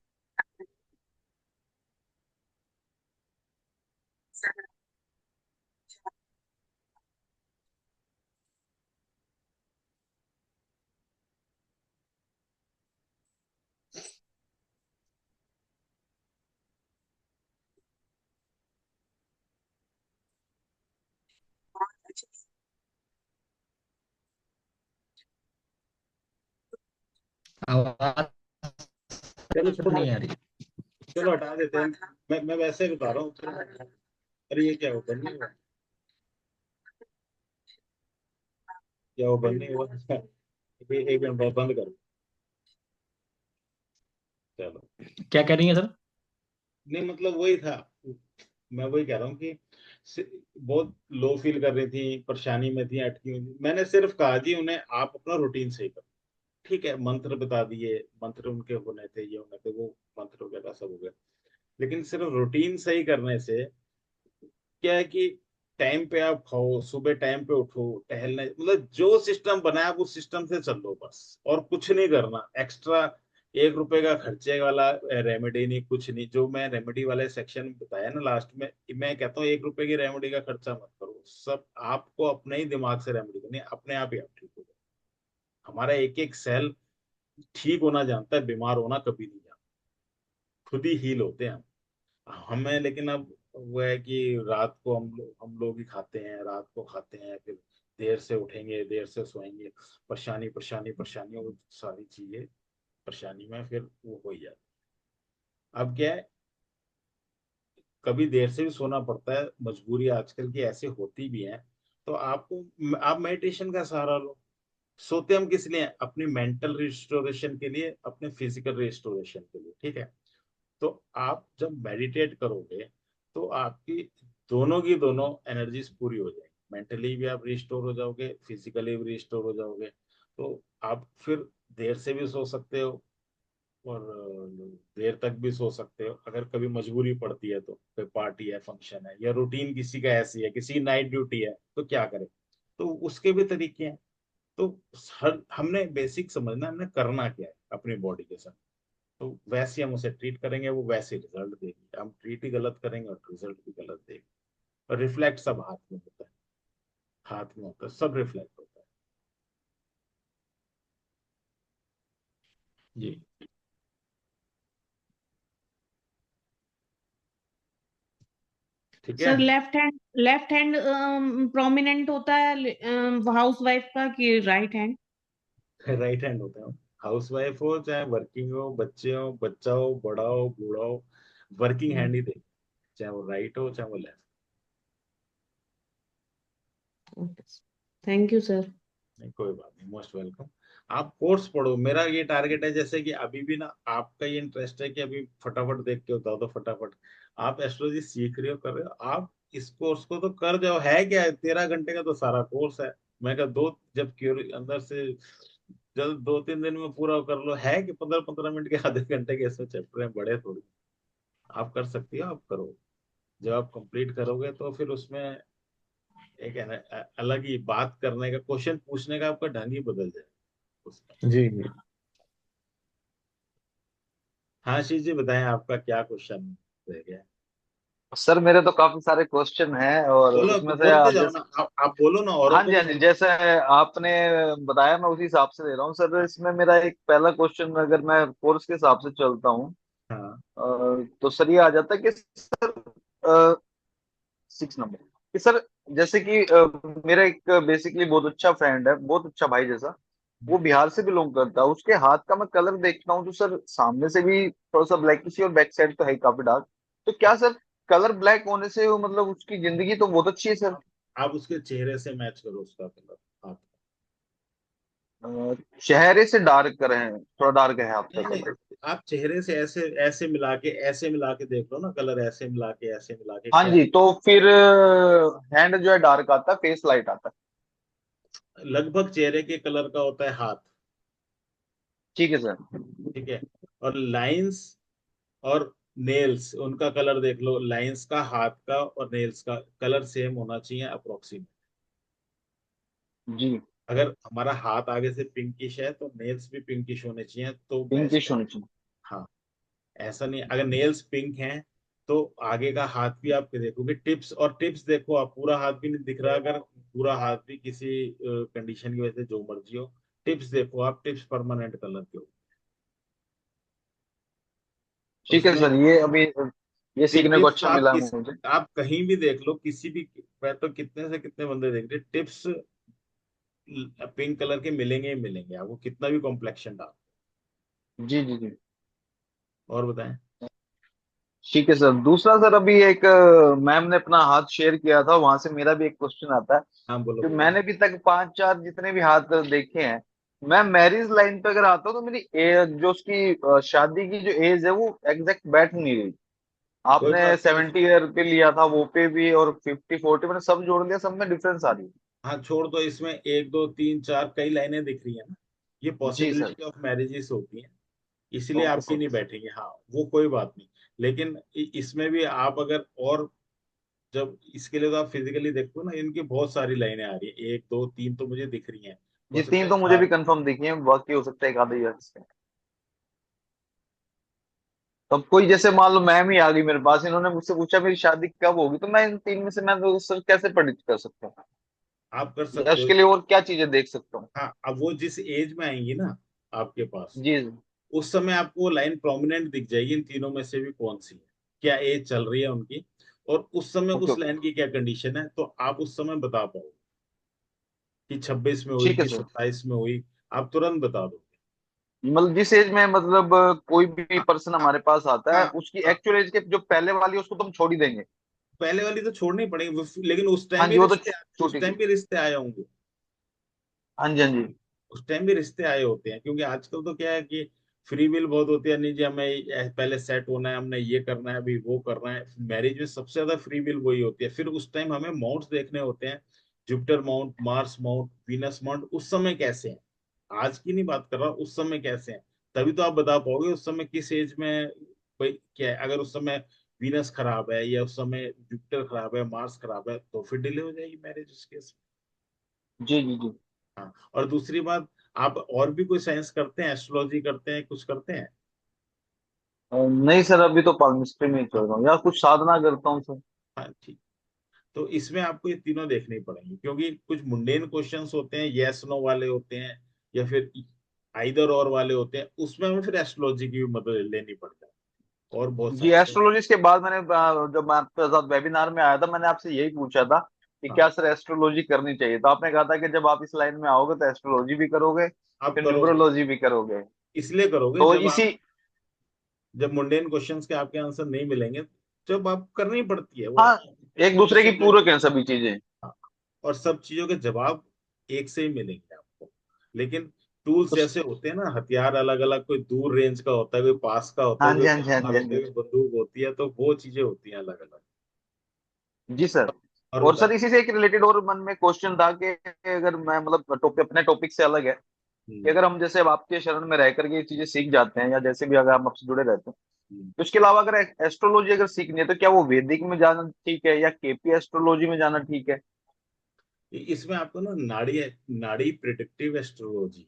आवाज चलो छोड़ो, नहीं आ रही। चलो हटा देते हैं। मैं वैसे ही बता रहा हूँ, चलो। अरे ये क्या ओपन नहीं हुआ? क्या ओपन नहीं हुआ? एक मिनट बंद करो। चलो। क्या कह रही है सर? नहीं मतलब वही था। मैं वही कह रहा हूँ कि बहुत लो फील कर रही थी, परेशानी में थी, अटकी हुई थी। मैंने सिर्फ कहा जी उन्हें आप अपना रूटीन सही करो। ठीक है, मंत्र बता दिए, मंत्र उनके होने थे, ये होने थे, वो मंत्र वगैरह सब हो गया। लेकिन सिर्फ रूटीन सही करने से क्या है कि टाइम पे आप खाओ, सुबह टाइम पे उठो, टहलने, मतलब जो सिस्टम बना है उस सिस्टम से चलो बस। और कुछ नहीं करना एक्स्ट्रा। 1 रुपए का खर्चे वाला रेमेडी नहीं, कुछ नहीं। जो मैं रेमेडी वाले सेक्शन में बताया ना लास्ट में, मैं कहता हूँ 1 रुपए की रेमेडी का खर्चा मत करो। सब आपको अपने ही दिमाग से रेमेडी करनी है, अपने आप ही आप ठीक हो जाओ। हमारा एक एक सेल ठीक होना जानता है, बीमार होना कभी नहीं जानता। खुद ही हील होते हैं हमें। लेकिन अब वो है कि रात को हम लोग ही खाते हैं, रात को खाते हैं, फिर देर से उठेंगे, देर से सोएंगे। परेशानी परेशानी परेशानी, वो सारी चीजें परेशानी में फिर वो हो ही जाती है। अब क्या है, कभी देर से भी सोना पड़ता है, मजबूरी आजकल की ऐसी होती भी है। तो आप मेडिटेशन का सहारा लो। सोते हम किस लिए हैं? अपनी मेंटल रिस्टोरेशन के लिए, अपने फिजिकल रिस्टोरेशन के लिए, ठीक है। तो आप जब मेडिटेट करोगे तो आपकी दोनों की दोनों एनर्जीज पूरी हो जाएगी। मेंटली भी आप रिस्टोर हो जाओगे, फिजिकली भी रिस्टोर हो जाओगे। तो आप फिर देर से भी सो सकते हो, और देर तक भी सो सकते हो। अगर कभी मजबूरी पड़ती है, तो कोई पार्टी है, फंक्शन है, या रूटीन किसी का ऐसी है, किसी की नाइट ड्यूटी है, तो क्या करें? तो उसके भी तरीके हैं। तो हर हमने बेसिक समझना है, हमने करना क्या है अपनी बॉडी के साथ। तो वैसे हम उसे ट्रीट करेंगे, वो वैसे रिजल्ट देगी। हम ट्रीट ही गलत करेंगे और रिजल्ट भी गलत देगी। और रिफ्लेक्ट सब हाथ में होता है, हाथ में होता है, सब रिफ्लेक्ट होता है। जी। ठीक है। सर लेफ्ट हैंड प्रोमिनेंट होता है हाउस वाइफ का कि राइट हैंड? राइट हैंड होता है। हाउस वाइफ हो चाहे वर्किंग हो, बच्चे हो, बच्चा हो, बड़ा हो, बूढ़ा हो, वर्किंग हैंड ही दे। चाहे वो राइट हो चाहे वो लेफ्ट। Thank you sir. नहीं कोई बात नहीं, मोस्ट वेलकम। आप कोर्स पढ़ो। मेरा ये टारगेट है, जैसे कि अभी भी ना आपका ये इंटरेस्ट है कि अभी फटाफट देख के बता दो फटाफट। आप एस्ट्रोलॉजी सीख रहे हो, कर रहे हो आप, इस कोर्स को तो कर जाओ। है क्या है, 13 घंटे का तो सारा कोर्स है। मैं कहा दो, जब क्यूरी अंदर से जल्द 2-3 दिन में पूरा कर लो। है कि 15-15 मिनट के, आधे घंटे के इसमें चैप्टर हैं, बड़े थोड़ी। आप कर सकती हो, आप करो। जब आप कंप्लीट करोगे तो फिर उसमें एक है ना, अलग ही बात करने का, क्वेश्चन पूछने का आपका ढंग ही बदल जाएगा उसमें। जी जी। हाँ शीश जी, बताएं आपका क्या क्वेश्चन रह गया है? सर मेरे तो काफी सारे क्वेश्चन हैं, और बोलो, उसमें से बोलते जाओ ना, जैसे, आप बोलो ना, औरों हाँ को जी भी हाँ जी, सुनो। जैसे आपने बताया मैं उसी हिसाब से दे रहा हूँ सर। इसमें मेरा एक पहला क्वेश्चन, अगर मैं कोर्स के हिसाब से चलता हूँ, हाँ। तो सर ये आ जाता है कि सर 6 नंबर, कि सर जैसे कि मेरा एक बेसिकली बहुत अच्छा फ्रेंड है, बहुत अच्छा भाई जैसा। वो बिहार से बिलोंग करता है। उसके हाथ का मैं कलर देखता हूँ तो सर सामने से भी थोड़ा सा ब्लैकिश और बैक साइड तो है काफी डार्क। तो क्या सर कलर ब्लैक होने से वो मतलब उसकी जिंदगी तो बहुत अच्छी है सर? आप उसके चेहरे से मैच करो उसका कलर हाथ। चेहरे से डार्क हैं, थोड़ा डार्क है आपका नहीं नहीं, कलर। आप चेहरे से ऐसे ऐसे मिला के देख लो ना, कलर ऐसे मिला के हाँ क्या। जी, तो फिर हैंड जो है डार्क आता है, फेस लाइट आता है। लगभग चेहरे के कलर का होता है हाथ। ठीक है सर। ठीक है। और लाइंस और नेल्स, उनका कलर देख लो, लाइंस का, हाथ का और नेल्स का कलर सेम होना चाहिए अप्रोक्सीमेट। जी। अगर हमारा हाथ आगे से पिंकिश है तो नेल्स भी पिंकिश होने चाहिए तो बेस्ट पिंकिश है। होनी चाहिए। हाँ। ऐसा नहीं, अगर नेल्स पिंक हैं तो आगे का हाथ भी आप देखोगे, टिप्स, और टिप्स देखो आप, पूरा हाथ भी नहीं दिख रहा, अगर पूरा हाथ भी किसी कंडीशन की वजह से जो मर्जी हो, टिप्स देखो आप, टिप्स परमानेंट कलर के हो। ठीक है उसमें सर, ये अभी ये सीखने को टिप्स अच्छा मिला है मुझे। आप कहीं भी देख लो, किसी भी, मैं तो कितने से कितने बंदे देख रहे, टिप्स पिंक कलर के मिलेंगे ही मिलेंगे आपको, कितना भी कॉम्प्लेक्शन डाल। जी जी जी। और बताएं। ठीक है सर। दूसरा सर, अभी एक मैम ने अपना हाथ शेयर किया था, वहां से मेरा भी एक क्वेश्चन आता है हाँ बोलो कि बोलो। मैंने अभी तक पांच चार जितने भी हाथ देखे हैं, मैं मैरिज लाइन पे अगर आता हूँ तो मेरी जो उसकी शादी की जो एज है वो एग्जैक्ट बैठ नहीं रही। कोई आपने बात नहीं। 70 ईयर पे लिया था, वो पे भी, और 50 40 मैंने सब जोड़ लिया, सब में डिफरेंस आ रही है। हाँ छोड़ दो, इसमें एक दो तीन चार कई लाइनें दिख रही है ना, ये जी सर। पॉसिबिलिटी ऑफ मैरिजेस होती हैं, इसलिए ओके आपकी सर। नहीं बैठेंगे, हाँ। वो कोई बात नहीं। लेकिन इसमें भी आप अगर, और जब इसके लिए तो आप फिजिकली देखो ना, इनकी बहुत सारी लाइनें आ रही है, एक दो तीन तो मुझे दिख रही हैं, हो जी, सकता तीन है तो मुझे भी चार। कंफर्म दिखी है, बाकी हो सकता है एक आधा ईयर से। तब कोई जैसे मान लो मैम ही आ गई मेरे पास, इन्होंने मुझसे पूछा मेरी शादी कब होगी, तो मैं इन तीन में से मैं तो सर कैसे प्रेडिक्ट कर सकता हूँ? आप कर या सकते हो। उसके लिए और क्या चीजें देख सकता हूँ? हाँ, अब वो जिस एज में आएंगी ना आपके पास, जी। उस समय आपको वो लाइन प्रोमिनेंट दिख जाएगी, इन तीनों में से भी कौन सी है, क्या एज चल रही है उनकी, और उस समय ओके उस ओके। लाइन की क्या कंडीशन है, तो आप उस समय बता पाओगे कि 26 में हुई ठीक है कि सर। 27 में हुई, आप तुरंत बता दोगे। मतलब जिस एज में मतलब कोई भी हाँ पर्सन हाँ हमारे पास आता है, हाँ उसकी हाँ। एक्चुअल एज के जो पहले वाली है उसको तो हम छोड़ ही देंगे। पहले वाली तो छोड़नी पड़ेगी लेकिन उस हाँ टाइम भी जी, वो तो रिश्ते, उस टाइम छूटेगी। भी रिश्ते आए होंगे। हाँ जी हाँ जी। उस टाइम भी रिश्ते आए होते हैं, क्योंकि आजकल तो क्या है कि फ्री विल बहुत होती है, नहीं जी हमें पहले सेट होना है, हमने ये करना है, अभी वो करना है। मैरिज में सबसे ज्यादा फ्री विल वही होती है, फिर उस टाइम हमें माउंट्स देखने होते हैं, Jupiter mount, Mars mount, Venus mount, उस समय कैसे हैं। आज की नहीं बात कर रहा, उस समय कैसे हैं, तभी तो आप बता पाओगे उस समय किस एज में कोई क्या है। अगर उस समय वीनस खराब है या उस समय जुपिटर खराब है, मार्स खराब है, तो फिर डिले हो जाएगी मैरिज उस केस जी जी जी। में। हाँ, और दूसरी बात, आप और भी कोई साइंस करते हैं, एस्ट्रोलॉजी करते हैं, कुछ करते हैं। नहीं सर, अभी तो पामिस्ट्री में ही चल रहा हूँ, या कुछ साधना करता हूँ सर। हाँ ठीक। तो इसमें आपको ये तीनों देखने पड़ेंगे, क्योंकि कुछ मुंडेन क्वेश्चंस होते हैं, यस नो वाले होते हैं, या फिर आइदर और वाले होते हैं, उसमें हमें फिर एस्ट्रोलॉजी की भी मदद लेनी पड़ता है, और बहुत जी, साइंस है। एस्ट्रोलॉजिस्ट के बाद मैंने जब मैं आपके साथ वेबिनार में आया था, मैंने आपसे यही पूछा था कि हाँ क्या सर एस्ट्रोलॉजी करनी चाहिए, तो आपने कहा था कि जब आप इस लाइन में आओगे तो एस्ट्रोलॉजी भी करोगे, आप फिर करोगे, न्यूमरोलॉजी भी करोगे। इसलिए करोगे तो जब आप, इसी। जब मुंडेन क्वेश्चंस के आपके आंसर नहीं मिलेंगे, जब आप करनी पड़ती है वो, हाँ, एक दूसरे की क्वेश्चन में। पूरक हैं सभी चीजें। हाँ, और सब चीजों के जवाब एक से ही मिलेंगे आपको, लेकिन टूल्स तो जैसे होते हैं ना, हथियार अलग अलग, कोई दूर रेंज का होता है, कोई पास का होता है, हाँ कोई जी हाँ जी हाँ तलवार जी हाँ होती है, जी। कोई बंदूक होती है, तो वो चीजें होती हैं अलग अलग। जी सर। और और सर बताएं। इसी से एक रिलेटेड और मन में क्वेश्चन था कि अगर मैं मतलब टॉपिक अपने टॉपिक से अलग है, कि हम्म, अगर हम जैसे अब आपके शरण में रह करके ये चीजें सीख जाते हैं, या जैसे भी अगर हम आपसे जुड़े रहते हैं, हम्म। तो इसके अलावा अगर एस्ट्रोलॉजी अगर सीखनी है तो क्या वो वैदिक में जाना ठीक है या केपी एस्ट्रोलॉजी में जाना ठीक है? इसमें आपको ना नाड़ी, नाड़ी प्रिडिक्टिव एस्ट्रोलॉजी,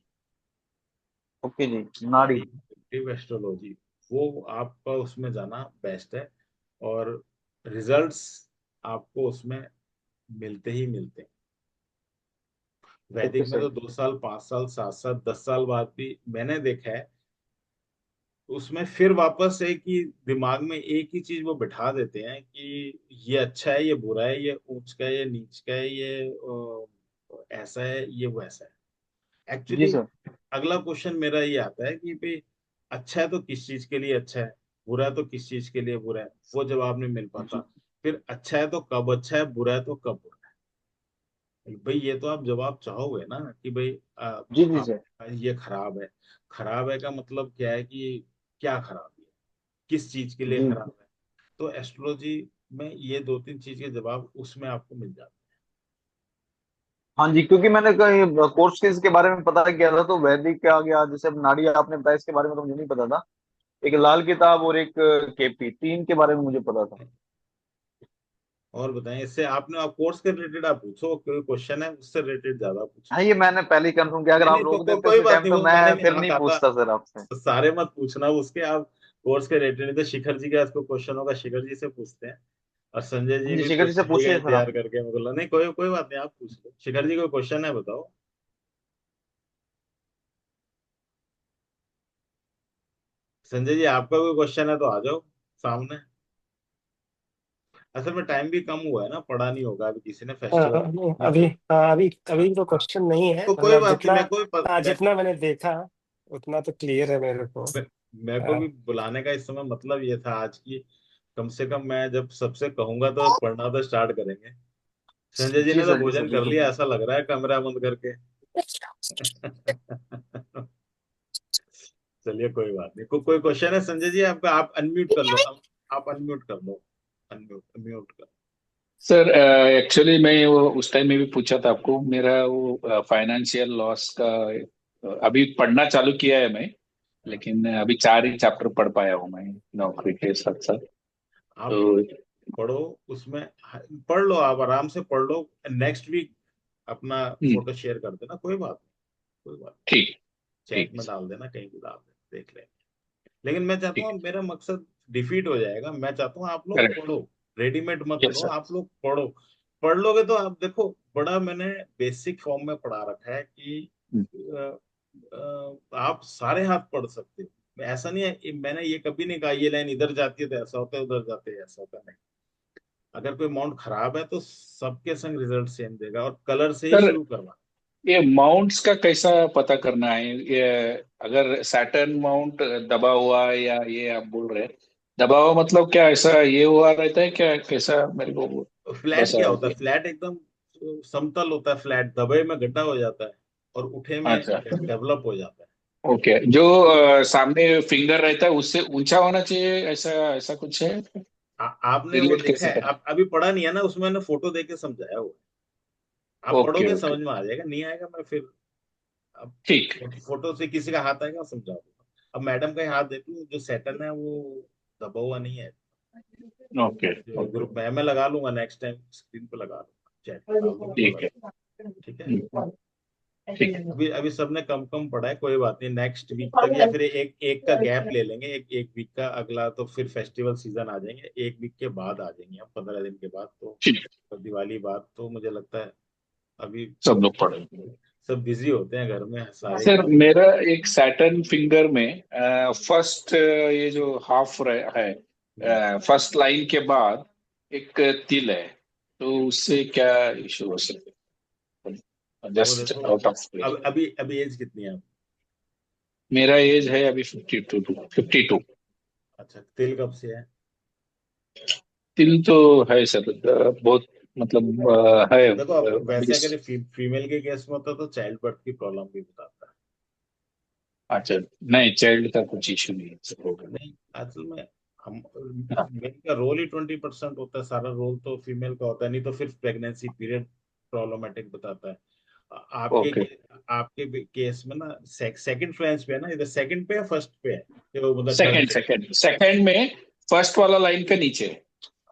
ओके जी, नाड़ी। नाड़ी प्रिडिक्टिव एस्ट्रोलॉजी, वो आपका उसमें जाना बेस्ट है, और रिजल्ट्स आपको उसमें मिलते ही मिलते हैं। ओके वैदिक में सर। तो 2 साल, 5 साल, 7 साल, 10 साल बाद भी मैंने देखा है, उसमें फिर वापस एक ही दिमाग में एक ही चीज वो बिठा देते हैं कि ये अच्छा है, ये बुरा है, ये ऊंच का है, ये नीच का है, ये ऐसा है, ये वैसा है। जी एक्चुअली सर। अगला क्वेश्चन मेरा ये आता है कि भाई अच्छा है तो किस चीज के लिए अच्छा है, बुरा है तो किस चीज के लिए बुरा है, वो जवाब नहीं मिल पाता। फिर अच्छा है तो कब अच्छा है, बुरा है तो कब बुरा है। भाई ये तो आप जवाब चाहोगे ना कि भाई जी जी आप सर। ये खराब है। खराब है का मतलब क्या है कि क्या खराब है, किस चीज के लिए जी खराब है। तो एस्ट्रोलॉजी में ये दो तीन चीज के जवाब उसमें आपको मिल जाते हाँ जी, क्योंकि मैंने कहीं कोर्स के इसके बारे में पता किया था, तो वैदिक आ गया, जैसे अब नाड़ी आपने बताया, इसके बारे में तो मुझे नहीं पता था। एक लाल किताब और एक केपी, तीन के बारे में मुझे पता था। हैं। और बताएं, इससे आपने आप कोर्स के रिलेटेड आप पूछो, कोई क्वेश्चन है उससे रिलेटेड ज्यादा पूछो। हाँ, ये मैंने पहले ही कंफर्म किया, अगर नहीं आप नहीं रोक देते कोई उसी बात टाइम नहीं, तो वो मैंने मैं भी फिर हाँ नहीं कहा पूछता सर आपसे। था सारे मत पूछना उसके, आप कोर्स के रिलेटेड नहीं तो शिखर जी का इसको क्वेश्चन होगा, शिखर जी से पूछते हैं। और संजय हाँ जी जी, भी शिखर जी से पूछेगा पूछिए सर तैयार आप। करके, मैं बोला नहीं कोई बात नहीं, आप पूछ लो। शिखर जी कोई क्वेश्चन है बताओ। संजय जी आपका कोई क्वेश्चन है तो आ जाओ सामने। असल में टाइम भी कम हुआ है ना, पढ़ा नहीं होगा अभी किसी ने फेस्टिवल नहीं, में अभी तो। अभी हाँ अभी तो हाँ क्वेश्चन नहीं है, तो कोई मतलब बात नहीं, जितना मैं जितना मैंने देखा उतना तो क्लियर है मेरे को। मैं, मेरे को हाँ, भी बुलाने का इस समय मतलब ये था आज की, कम से कम मैं जब सबसे कहूंगा तो पढ़ना तो स्टार्ट करेंगे। संजय जी जी ने तो सर, जी सर, भोजन कर बिल्कुल लिया सर। ऐसा लग रहा है कमरा बंद करके। चलिए कोई बात नहीं, कोई क्वेश्चन है संजय जी आपका, आप अनम्यूट कर लो अब, आप अनम्यूट कर लो, अनम्यूट अनम्यूट कर। सर एक्चुअली मैं वो उस टाइम में भी पूछा था आपको, मेरा वो फाइनेंशियल लॉस का अभी पढ़ना चालू किया है मैं, लेकिन अभी 4 ही चैप्टर पढ़ पाया हूँ मैं नौकरी के साथ साथ। आप तो पढ़ो उसमें, पढ़ लो आप आराम से पढ़ लो। नेक्स्ट वीक अपना हम्म, फोटो शेयर कर देना, कोई बात नहीं, कोई बात नहीं। ठीक चैट ठीक में सर, डाल देना, कहीं भी डाल देना, देख लेंगे। लेकिन मैं चाहता ठीक हूँ, मेरा मकसद डिफीट हो जाएगा, मैं चाहता हूँ आप लोग करेक्ट। पढ़ो, रेडीमेड मत यस लो, सर। आप लोग पढ़ो। पढ़ लोगे तो आप देखो, बड़ा मैंने बेसिक फॉर्म में पढ़ा रखा है कि आप सारे हाथ पढ़ सकते हो। ऐसा नहीं है, मैंने ये कभी नहीं कहा ये लाइन इधर जाती है तो ऐसा होता है, उधर जाते हैं ऐसा होता है, नहीं। अगर कोई माउंट खराब है तो सबके संग रिजल्ट सेम देगा, और कलर से ही सर शुरू करवा। ये माउंट्स का कैसा पता करना है, ये अगर सैटर्न माउंट दबा हुआ है या ये आप बोल रहे हैं दबा हुआ, मतलब क्या ऐसा ये हुआ रहता है क्या, कैसा मेरे को थोड़ा फ्लैट सा। क्या होता है, फ्लैट एकदम समतल होता है, फ्लैट दबे में गड्ढा हो जाता है और उठे में अच्छा, डेवलप हो जाता है। ओके, जो सामने फिंगर रहता है उससे ऊंचा होना चाहिए, ऐसा ऐसा कुछ है, आपने वो रिलेट देखा कैसे है, कर। आप अभी पढ़ा नहीं है ना, उसमें मैंने फोटो देके समझाया हुआ है। आप ओके पढ़ोगे ओके, समझ में आ जाएगा, नहीं आएगा मैं फिर अब ठीक। फोटो से किसी का हाथ आएगा समझा दूंगा। अब मैडम का ही हाथ देख लो, जो सैटर्न है वो दबा हुआ नहीं है। ओके जो ओके, ग्रुप में मैं लगा लूंगा, नेक्स्ट टाइम स्क्रीन पे लगा लूंगा, चैट पे डाल दूंगा ठीक कलर। है। ठीक है। हम्म, ठीक है। अभी अभी सबने कम कम पढ़ा है, कोई बात नहीं, नेक्स्ट वीक तक या फिर एक एक का गैप ले लेंगे, एक एक वीक का, अगला तो फिर फेस्टिवल सीजन आ जाएंगे, एक वीक के बाद आ जाएंगे हम, 15 दिन के बाद ठीक। तो दिवाली बाद तो मुझे लगता है अभी सब लोग पढ़ेंगे। सब बिजी होते हैं घर में, सारे सर काम। मेरा एक सैटर्न फिंगर में फर्स्ट ये जो हाफ है, फर्स्ट लाइन के बाद एक तिल है, तो उससे क्या इशू हो सकता है, वो जस्ट देखो, आउट ऑफ। अब अभी एज कितनी है आप? मेरा एज है अभी 52। अच्छा, तिल कब से है? तिल तो है सर, बहुत मतलब है देखो अब अभी। वैसे अगर फीमेल के केस में होता तो चाइल्ड बर्थ की प्रॉब्लम भी बताता है। अच्छा, नहीं चाइल्ड का कुछ इशू नहीं है सर, होगा। नहीं, असल में हम हाँ, मेल का रोल ही 20% होता है, सारा रोल तो फीमेल का होता है, नहीं तो फिर प्रेगनेंसी पीरियड प्रॉब्लमेटिक बताता है। आपके ओके। आपके केस में ना सेकंड फ्लैंज पे है ना, इधर सेकंड पे या फर्स्ट पे है, ये वो मतलब थर्ड सेकंड पे? सेकंड सेकंड में फर्स्ट वाला लाइन के नीचे।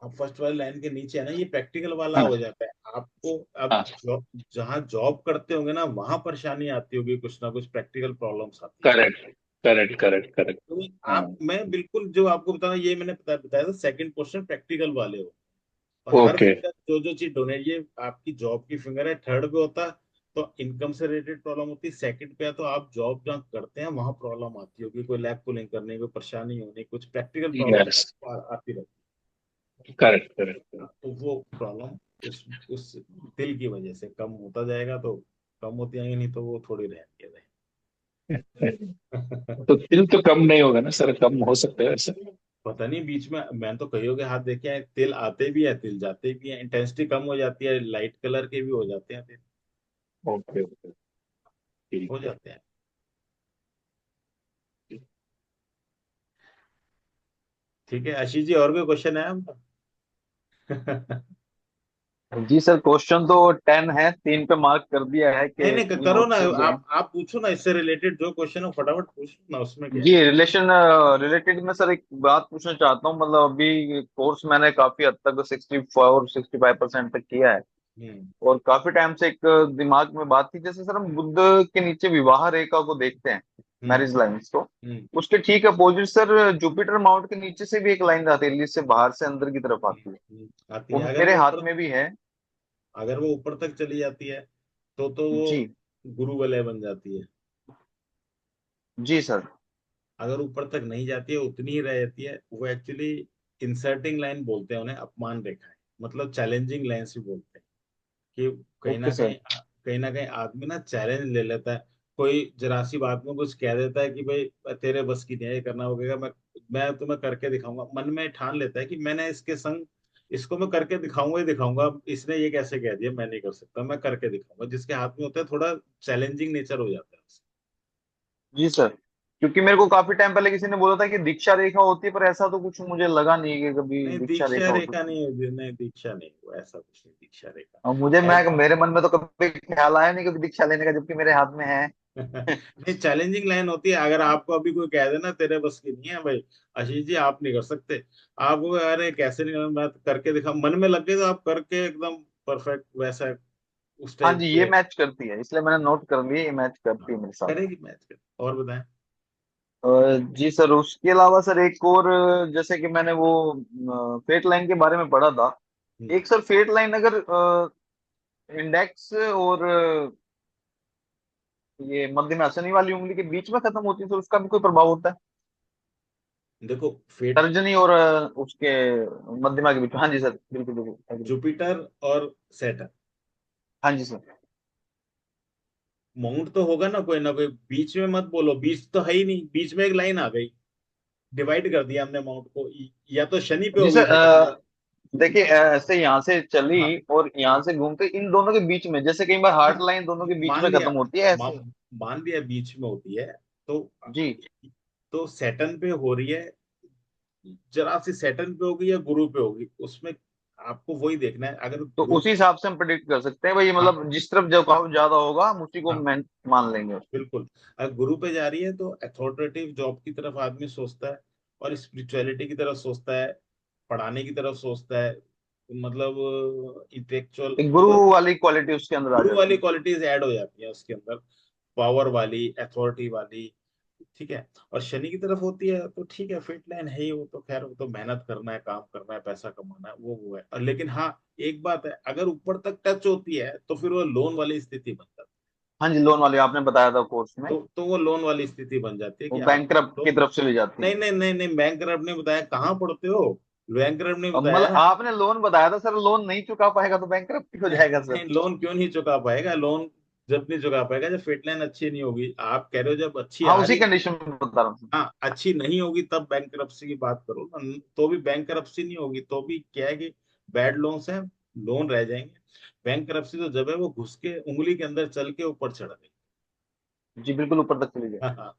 अब फर्स्ट वाली लाइन के नीचे है ना, ये प्रैक्टिकल वाला हाँ हो जाता है आपको। अब हाँ, जॉब, जहाँ जॉब करते होंगे ना वहां परेशानी आती होगी, कुछ ना कुछ प्रैक्टिकल प्रॉब्लम्स आती है। करेक्ट करेक्ट ठीक है। Correct correct. तो हाँ, आप, मैं बिल्कुल जो आपको बताना, ये मैंने बताया था, सेकंड क्वेश्चन प्रैक्टिकल वाले हो। और हर ओके फिंगर जो जो चीज डोनेट, ये आपकी जॉब की फिंगर है, थर्ड पे होता है तो इनकम से रिलेटेड प्रॉब्लम होती है, सेकंड पे है तो आप जॉब जहाँ करते हैं वहां प्रॉब्लम आती होगी, कोई लैब पुलिंग करने की, कोई परेशानी होने, कुछ प्रैक्टिकल प्रॉब्लम यस, आती रहती करेक्ट करेक्ट। है। तो वो प्रॉब्लम उस दिल की वजह से कम होता जाएगा तो कम होती जाएंगी, नहीं तो वो थोड़ी रहती है तो तिल तो कम नहीं होगा ना सर, कम हो सकता है ऐसा? पता नहीं, बीच में मैं तो कईयों के हाथ देखे हैं, तिल आते भी है तिल जाते भी है, इंटेंसिटी कम हो जाती है, लाइट कलर के भी हो जाते हैं तिल, ओके ओके, ठीक हो है। जाते हैं। ठीक है आशीष जी, और कोई क्वेश्चन है आपका? जी सर, क्वेश्चन तो 10 है, 3 पे मार्क कर दिया है नहीं कि नहीं, 3 करो और ना, छूट गए हैं। आप पूछो ना, इससे रिलेटेड जो क्वेश्चन हो फटाफट पूछो ना, उसमें क्या जी, है। रिलेटेड में सर एक बात पूछना चाहता हूँ। मतलब अभी कोर्स मैंने काफी हद तक 64-65% तक किया है, हम्म और काफी टाइम से एक दिमाग में बात थी, जैसे सर हम बुद्ध के नीचे विवाह रेखा को देखते हैं, हम्म मैरिज लाइंस को, हम्म उसके ठीक अपोजिट सर जुपिटर माउंट के नीचे से भी एक लाइन जाती है, जिससे बाहर से अंदर की तरफ आती है। आती वो है, अगर मेरे वो हाथ ऊपर, में भी है। अगर वो ऊपर तक चली जाती है तो वो जी। गुरु वलय बन जाती है। जी सर। अगर ऊपर तक नहीं जाती है, उतनी ही रह जाती है, वो एक्चुअली इंसर्टिंग लाइन बोलते हैं उन्हें, अपमान रेखा है, मतलब चैलेंजिंग लाइन से बोलते हैं कि ओके सर। कहीं ना कहीं आदमी ना चैलेंज ले लेता है, कोई जरा सी बात में कुछ कह देता है कि भाई तेरे बस की नहीं है, ये करना होगा, मैं तुम्हें करके दिखाऊंगा, मन में ठान लेता है कि मैंने इसके संग, इसको मैं करके दिखाऊंगा ही दिखाऊंगा, इसने ये कैसे कह दिया, मैं नहीं कर सकता, मैं करके दिखाऊंगा, जिसके हाथ में होता है थोड़ा चैलेंजिंग नेचर हो जाता है उसका। जी सर, क्योंकि मेरे को काफी टाइम पहले किसी ने बोला था कि दीक्षा रेखा होती है, पर ऐसा तो कुछ मुझे लगा नहीं कि कभी नहीं दीक्षा दीक्षा रेखा हो रेखा सकती है। नहीं है, नहीं दीक्षा नहीं, वो ऐसा कुछ नहीं दीक्षा रेखा और मुझे, है। मेरे मन में तो कभी ख्याल आया नहीं कभी दीक्षा लेने का, जबकि मेरे हाथ में है। नहीं चैलेंजिंग लाइन होती है, अगर आपको अभी कोई कह देना तेरे बस की नहीं है भाई आशीष जी, आप नहीं कर सकते, आपको अरे कैसे नहीं करना, मैं तो करके दिखा, मन में लग गए तो आप करके एकदम परफेक्ट वैसा उस हाँ टाइप जी, ये के। मैच करती है, इसलिए मैंने नोट कर लिया, ये मैच हाँ, करती है मेरे साथ। करेगी मैच कर, और बताएं। जी सर, उसके अलावा सर एक और, जैसे कि मैंने वो फेट लाइन के बारे में पढ़ा था। हम्म, एक सर फेट लाइन अगर इंडेक्स और ये मध्य में असनी वाली उंगली के बीच में खत्म होती है, तो उसका भी कोई प्रभाव होता है? देखो फेट, तर्जनी और उसके मध्यमा के बीच में। हाँ जी सर, बिल्कुल बिल्कुल agree। जुपिटर और सैटर्न, हाँ जी सर। माउंट तो होगा ना कोई, बीच में मत बोलो, बीच तो है ही नहीं, बीच में एक लाइन आ गई, डिवाइड कर दिया हमने माउंट को, या तो शनि पे जी होगी सर, फेट। देखिए, ऐसे यहाँ से चली हाँ, और यहाँ से घूमते इन दोनों के बीच में, जैसे कई बार हार्ट हाँ, लाइन दोनों के बीच मान में लिया, खत्म होती है मा, ऐसे। मान लिया बीच में होती है, तो जी। सैटर्न पे हो रही है, जरा सी सैटर्न पे होगी या गुरु पे होगी, उसमें आपको वही देखना है, अगर तो गुरु, उसी हिसाब से हम प्रिडिक्ट कर सकते हैं भाई, हाँ मतलब जिस तरफ झुकाव ज्यादा होगा हम उसी को हाँ मान लेंगे उसको। बिल्कुल, अगर गुरु पे जा रही है तो अथॉरिटेटिव जॉब की तरफ आदमी सोचता है, और स्पिरिचुअलिटी की तरफ सोचता है, पढ़ाने की तरफ सोचता है, मतलब इंटेलेक्चुअल, एक गुरु मतलब वाली क्वालिटी उसके अंदर आ गुरु जाती वाली है। क्वालिटीज ऐड हो जाती है उसके अंदर, पावर वाली, अथॉरिटी वाली, ठीक है। और शनि की तरफ होती है तो ठीक है, फिट लाइन है ही, वो तो खैर, वो तो मेहनत करना है, काम करना है, पैसा कमाना है, वो है, और लेकिन हाँ एक बात है, अगर ऊपर तक टच होती है तो फिर वो लोन वाली स्थिति बन जाती हाँ जी, लोन वाली आपने बताया था कोर्स में, है, तो वो लोन वाली स्थिति बन जाती है वो कि आप बैंक की लोन, तरफ से ले जाती नहीं है। नहीं नहीं नहीं, बैंक नहीं बताया, कहाँ पढ़ते हो, बैंक नहीं अब बताया मतलब ना। आपने लोन बताया था सर, लोन नहीं चुका पाएगा तो बैंक हो नहीं जाएगा सर। नहीं, लोन क्यों नहीं चुका पाएगा, लोन जब नहीं चुका पाएगा जब फिट लाइन अच्छी नहीं होगी, आप कह रहे हो जब अच्छी हाँ, आ उसी रही है, कंडीशन में बता रहा हूँ। हाँ अच्छी नहीं होगी तब बैंक की बात करो ना, तो भी बैंक नहीं होगी तो भी क्या है कि बैड लोन्स हैं, लोन रह जाएंगे। बैंक तो जब है वो घुस के उंगली के अंदर चल के ऊपर चढ़ गई। जी बिल्कुल, ऊपर तक चली जाए।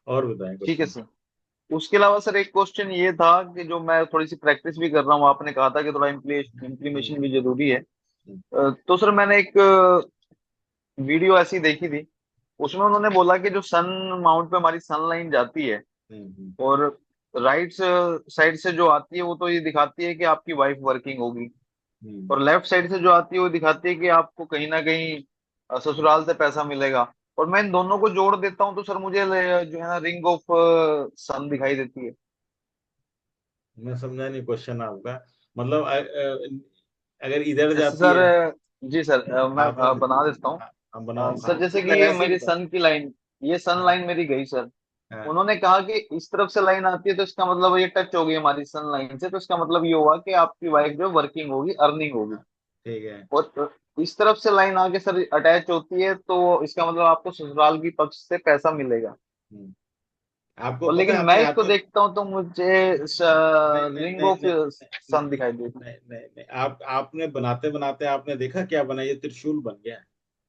और बताएं ठीक है क्वेश्चन। सर। उसके अलावा सर एक क्वेश्चन ये था कि जो मैं थोड़ी सी प्रैक्टिस भी कर रहा हूँ, आपने कहा था कि थोड़ा हम्म, इम्प्लीमेशन भी जरूरी है। हम्म, तो सर मैंने एक वीडियो ऐसी देखी थी, उसमें उन्होंने बोला कि जो सन माउंट पे हमारी सन लाइन जाती है, हम्म, और राइट साइड से जो आती है वो तो ये दिखाती है कि आपकी वाइफ वर्किंग होगी, हम्म, और लेफ्ट साइड से जो आती है वो दिखाती है कि आपको कहीं ना कहीं ससुराल से पैसा मिलेगा। और मैं इन दोनों को जोड़ देता हूँ तो सर मुझे जो है ना रिंग ऑफ सन दिखाई देती है। मैं समझा नहीं क्वेश्चन आपका, मतलब अगर इधर जैसे जाती सर, है, जी सर, मैं हाँ तो बना देता हूँ। हम बनाओ, सर हाँ जैसे कि मतलब ये ऐसे ही मेरी बताओ। सन की लाइन, ये सन हाँ लाइन मेरी गई सर। हाँ उन्होंने कहा कि इस तरफ से लाइन आती है तो इसका मतलब ये टच हो गई हमारी सन लाइन से, तो इसका मतलब ये हुआ कि आपकी वाइफ जो वर्किंग होगी, अर्निंग होगी। हाँ, ठीक है। और इस तरफ से लाइन आके सर अटैच होती है, तो इसका मतलब आपको ससुराल की पक्ष से पैसा मिलेगा। हम्म। आपको और पता लेकिन है मैं आपके हाथ इसको में, देखता हूँ तो मुझे नहीं नहीं रिंग नहीं ऑफ नहीं नहीं सन दिखाई देती नहीं नहीं नहीं, आप आपने बनाते बनाते आपने देखा क्या बना, ये त्रिशूल बन गया।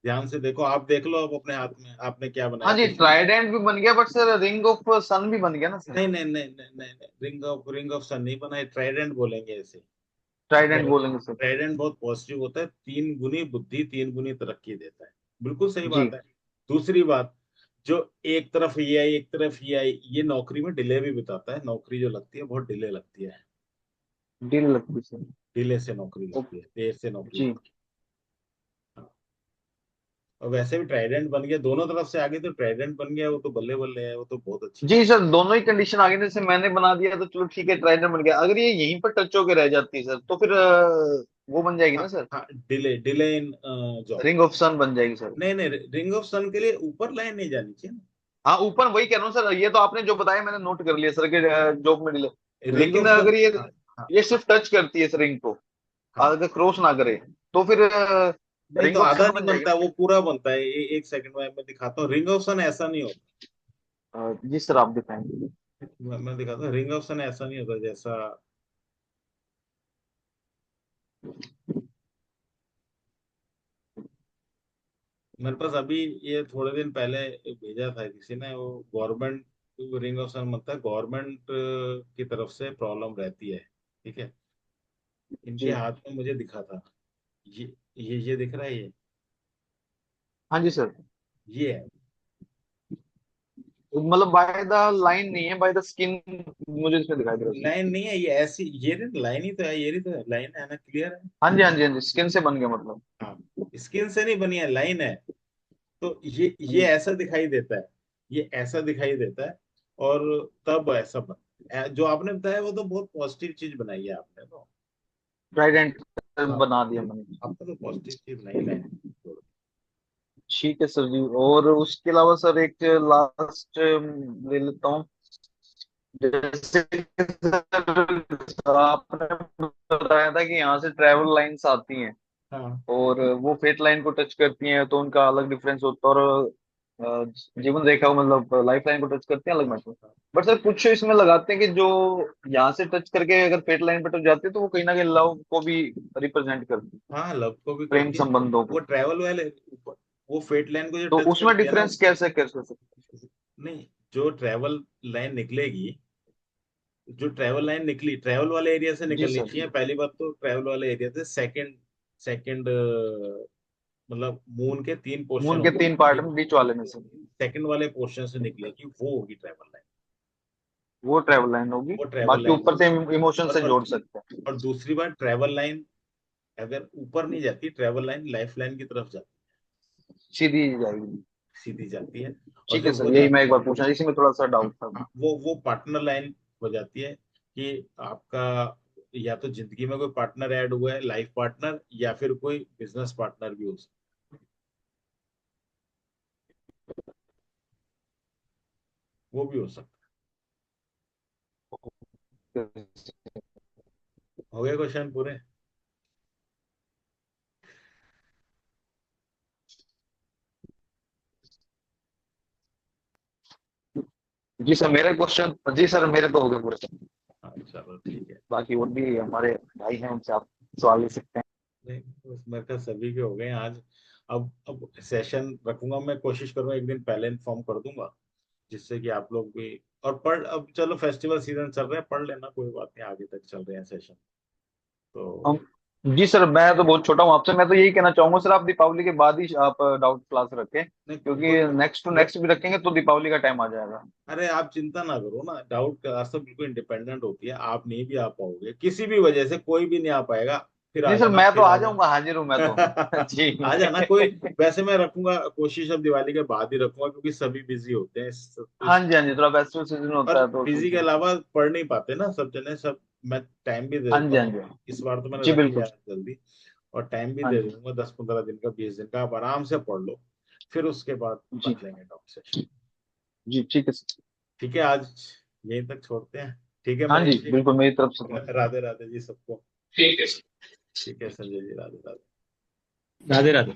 ध्यान से देखो, आप देख लो अब अपने हाथ में आपने क्या है। बनाया, हाँ जी, त्रिशूल। ट्राइडेंट भी बन गया, बट सर रिंग ऑफ सन भी बन गया ना सर। नहीं नहीं नहीं नहीं नहीं नहीं, रिंग ऑफ सन नहीं बना है, ट्राइडेंट बोलेंगे इसे। ट्राइडेंट बोलेंगे सर। ट्राइडेंट बहुत पॉजिटिव होता है, 3 गुनी बुद्धि 3 गुनी तरक्की देता है। बिल्कुल सही जी। बात है। दूसरी बात, जो एक तरफ ये आई एक तरफ ये आई, ये नौकरी में डिले भी बताता है। नौकरी जो लगती है बहुत डिले लगती है, डील लगती सर। डिले से नौकरी ओ, लगती है, देर से नौकरी जी। लगती है। हाँ। और वैसे भी ट्राइडेंट बन गया, दोनों तरफ से आगे तो ट्राइडेंट बन गया, वो तो बल्ले बल्ले है, वो तो बहुत अच्छी जी बात। सर, दोनों ही कंडीशन आ गई। जैसे मैंने बना दिया तो चलो ठीक है, ट्राइडेंट बन गया। अगर ये यहीं पर टच होके रह जाती है सर, तो फिर वो बन जाएगी हाँ ना सर, हाँ, delay delay in job. Ring of sun बन जाएगी सर। नहीं नहीं, रिंग ऑफ सन के लिए ऊपर लाइन नहीं जानी चाहिए हाँ, ऊपर वही कह रहा हूँ सर, ये तो आपने जो बताया मैंने नोट कर लिया सर कि जॉब में डिले। ना, रिंग लेकिन ऑफ सन। अगर ये हाँ हाँ ये सिर्फ टच करती है इस रिंग को, हाँ। अगर क्रॉस ना करे, तो फिर नहीं तो रिंग ऑफ आधा सन नहीं बन जाएगी बनता, ना। वो पूरा बनता है। एक सेकंड में मैं दिखाता हूँ, रिंग ऑफ सन ऐसा नहीं होता। जी सर, आप दिखाएंगे। मैं दिखाता हूँ, रिंग ऑफ सन ऐसा नहीं होता जैसा। मेरे पास अभी ये थोड़े दिन पहले भेजा था किसी ने, वो गवर्नमेंट रिंग ऑफ सन बनता है, गवर्नमेंट की तरफ से प्रॉब्लम रहती है। ठीक है, इनके जी। हाथ में मुझे दिखा था। ये दिख रहा है, हाँ जी सर, ये है। मतलब बाय द लाइन नहीं है, बाय द स्किन मुझे इसमें दिखाई दे रहा है। लाइन नहीं है ये, ऐसी ये लाइन ही तो है, ये ही तो है, लाइन है ना, क्लियर है। हाँ जी, हाँ जी, हाँ जी, स्किन से बन गया मतलब। हाँ, स्किन से नहीं बनी है, लाइन है। तो ये जी। ऐसा दिखाई देता है, ये ऐसा दिखाई देता है। और तब ऐसा जो आपने बताया वो तो बहुत पॉजिटिव चीज बनाई है आपने तो। ट्राइडेंट हाँ, बना दिया मैंने। आपने तो पॉजिटिव चीज बनाई, लाइन। ठीक है सर जी। और उसके अलावा सर एक लास्ट ले लेता हूँ। जैसे कि सर आपने बताया था कि यहाँ से ट्रेवल लाइंस आती हैं हाँ और वो फेट लाइन को टच करती हैं, तो उनका अलग डिफरेंस होता है। और जीवन रेखा को मतलब लाइफ लाइन को टच करते हैं, अलग मैटर। बट सर कुछ इसमें लगाते हैं कि जो यहाँ से टच करके अगर फेट लाइन पर टच जाती है, तो वो कहीं ना कहीं लव को भी रिप्रेजेंट करती है, हाँ, लव को भी प्रेम करती है। संबंधों वो को। ट्रैवल वाले ऊपर, वो फेट लाइन को जो तो टच उसमें करती है ना। डिफरेंस कैसे कर सकते हैं? नहीं, जो ट्रैवल लाइन निकलेगी, जो ट्रैवल लाइन निकली ट्रैवल वाले एरिया से जी निकलनी सर। चाहिए पहली बात तो। ट्रैवल वाले एरिया से सेकंड सेकंड मतलब मून के 3 पोर्शन मून के होते 3 पार्ट हैं, में बीच वाले में से सेकंड वाले पोर्शन से निकलेगी, वो होगी ट्रैवल लाइन। वो ट्रेवल लाइन होगी। वो ट्रैवल बाकी लाइन ऊपर से होगी। इमोशन और से और जोड़ सकते हैं। और दूसरी बात, ट्रैवल लाइन अगर ऊपर नहीं जाती, ट्रैवल लाइन लाइफ लाइन की तरफ जाती सीधी जाएगी। है, सीधी जाती है। और ठीक है जब सर, वो यही मैं जाती एक है, बार पूछा, इसी में थोड़ा सा डाउट था। हाँ, वो पार्टनर लाइन हो जाती है कि आपका या तो जिंदगी में कोई पार्टनर ऐड हुआ है, लाइफ पार्टनर, या फिर कोई बिजनेस पार्टनर भी हो सकता है, वो भी हो सकता है। हो गए क्वेश्चन पूरे? जी सर, मेरे क्वेश्चन, जी सर मेरे तो हो गए पूरे। हाँ चलो ठीक है। बाकी और भी हमारे भाई हैं, उनसे आप सवाल ले सकते हैं। नहीं, बस मेरे ख्याल सभी के हो गए हैं आज। अब सेशन रखूंगा, मैं कोशिश करूंगा एक दिन पहले इन्फॉर्म कर दूंगा, जिससे कि आप लोग भी। और पढ़, अब चलो फेस्टिवल सीजन चल रहा है, पढ़ लेना, कोई बात नहीं, आगे तक चल रहे हैं सेशन तो। हम जी सर, मैं तो बहुत छोटा हूँ आपसे, मैं तो यही कहना चाहूंगा सर, आप दीपावली के बाद ही आप डाउट क्लास रखें, नहीं क्योंकि कोई नेक्स्ट टू वो, नेक्स्ट भी रखेंगे तो दीपावली का टाइम आ जाएगा। अरे आप चिंता ना करो ना, डाउट क्लास तो बिल्कुल इंडिपेंडेंट होती है, आप नहीं भी आ पाओगे किसी भी वजह से, कोई भी नहीं आ पाएगा, फिर आ जी सर, जाना, मैं तो फिर आ आ जाऊंगा, हाजिर हूँ मैं तो। जाना। जी। आ जाना कोई। वैसे मैं रखूंगा कोशिश, अब दिवाली के बाद ही रखूंगा, क्योंकि सभी बिजी होते हैं हाँ जी, हाँ जी, थोड़ा फेस्टिवल सीजन और होता है तो बिजी के क्योंकि। अलावा पढ़ नहीं पाते ना सब जने सब। मैं टाइम भी दे हाँ देता जी, हाँ हूँ, जी। इस बार तो मैंने जी रख बिल्कुल। लिया है जल्दी। और टाइम भी हाँ दे जी। दूंगा, 10-15 दिन का, 20 दिन का, आप आराम से पढ़ लो। फिर उसके बाद जी। रख लेंगे टॉप सेशन। जी ठीक है सर। ठीक है, आज यहीं तक छोड़ते हैं। ठीक है हाँ जी मनीष जी। बिल्कुल, मेरी तरफ से तो। राधे राधे जी सबको। ठीक है। ठीक है संजय जी, राधे राधे। राधे राधे।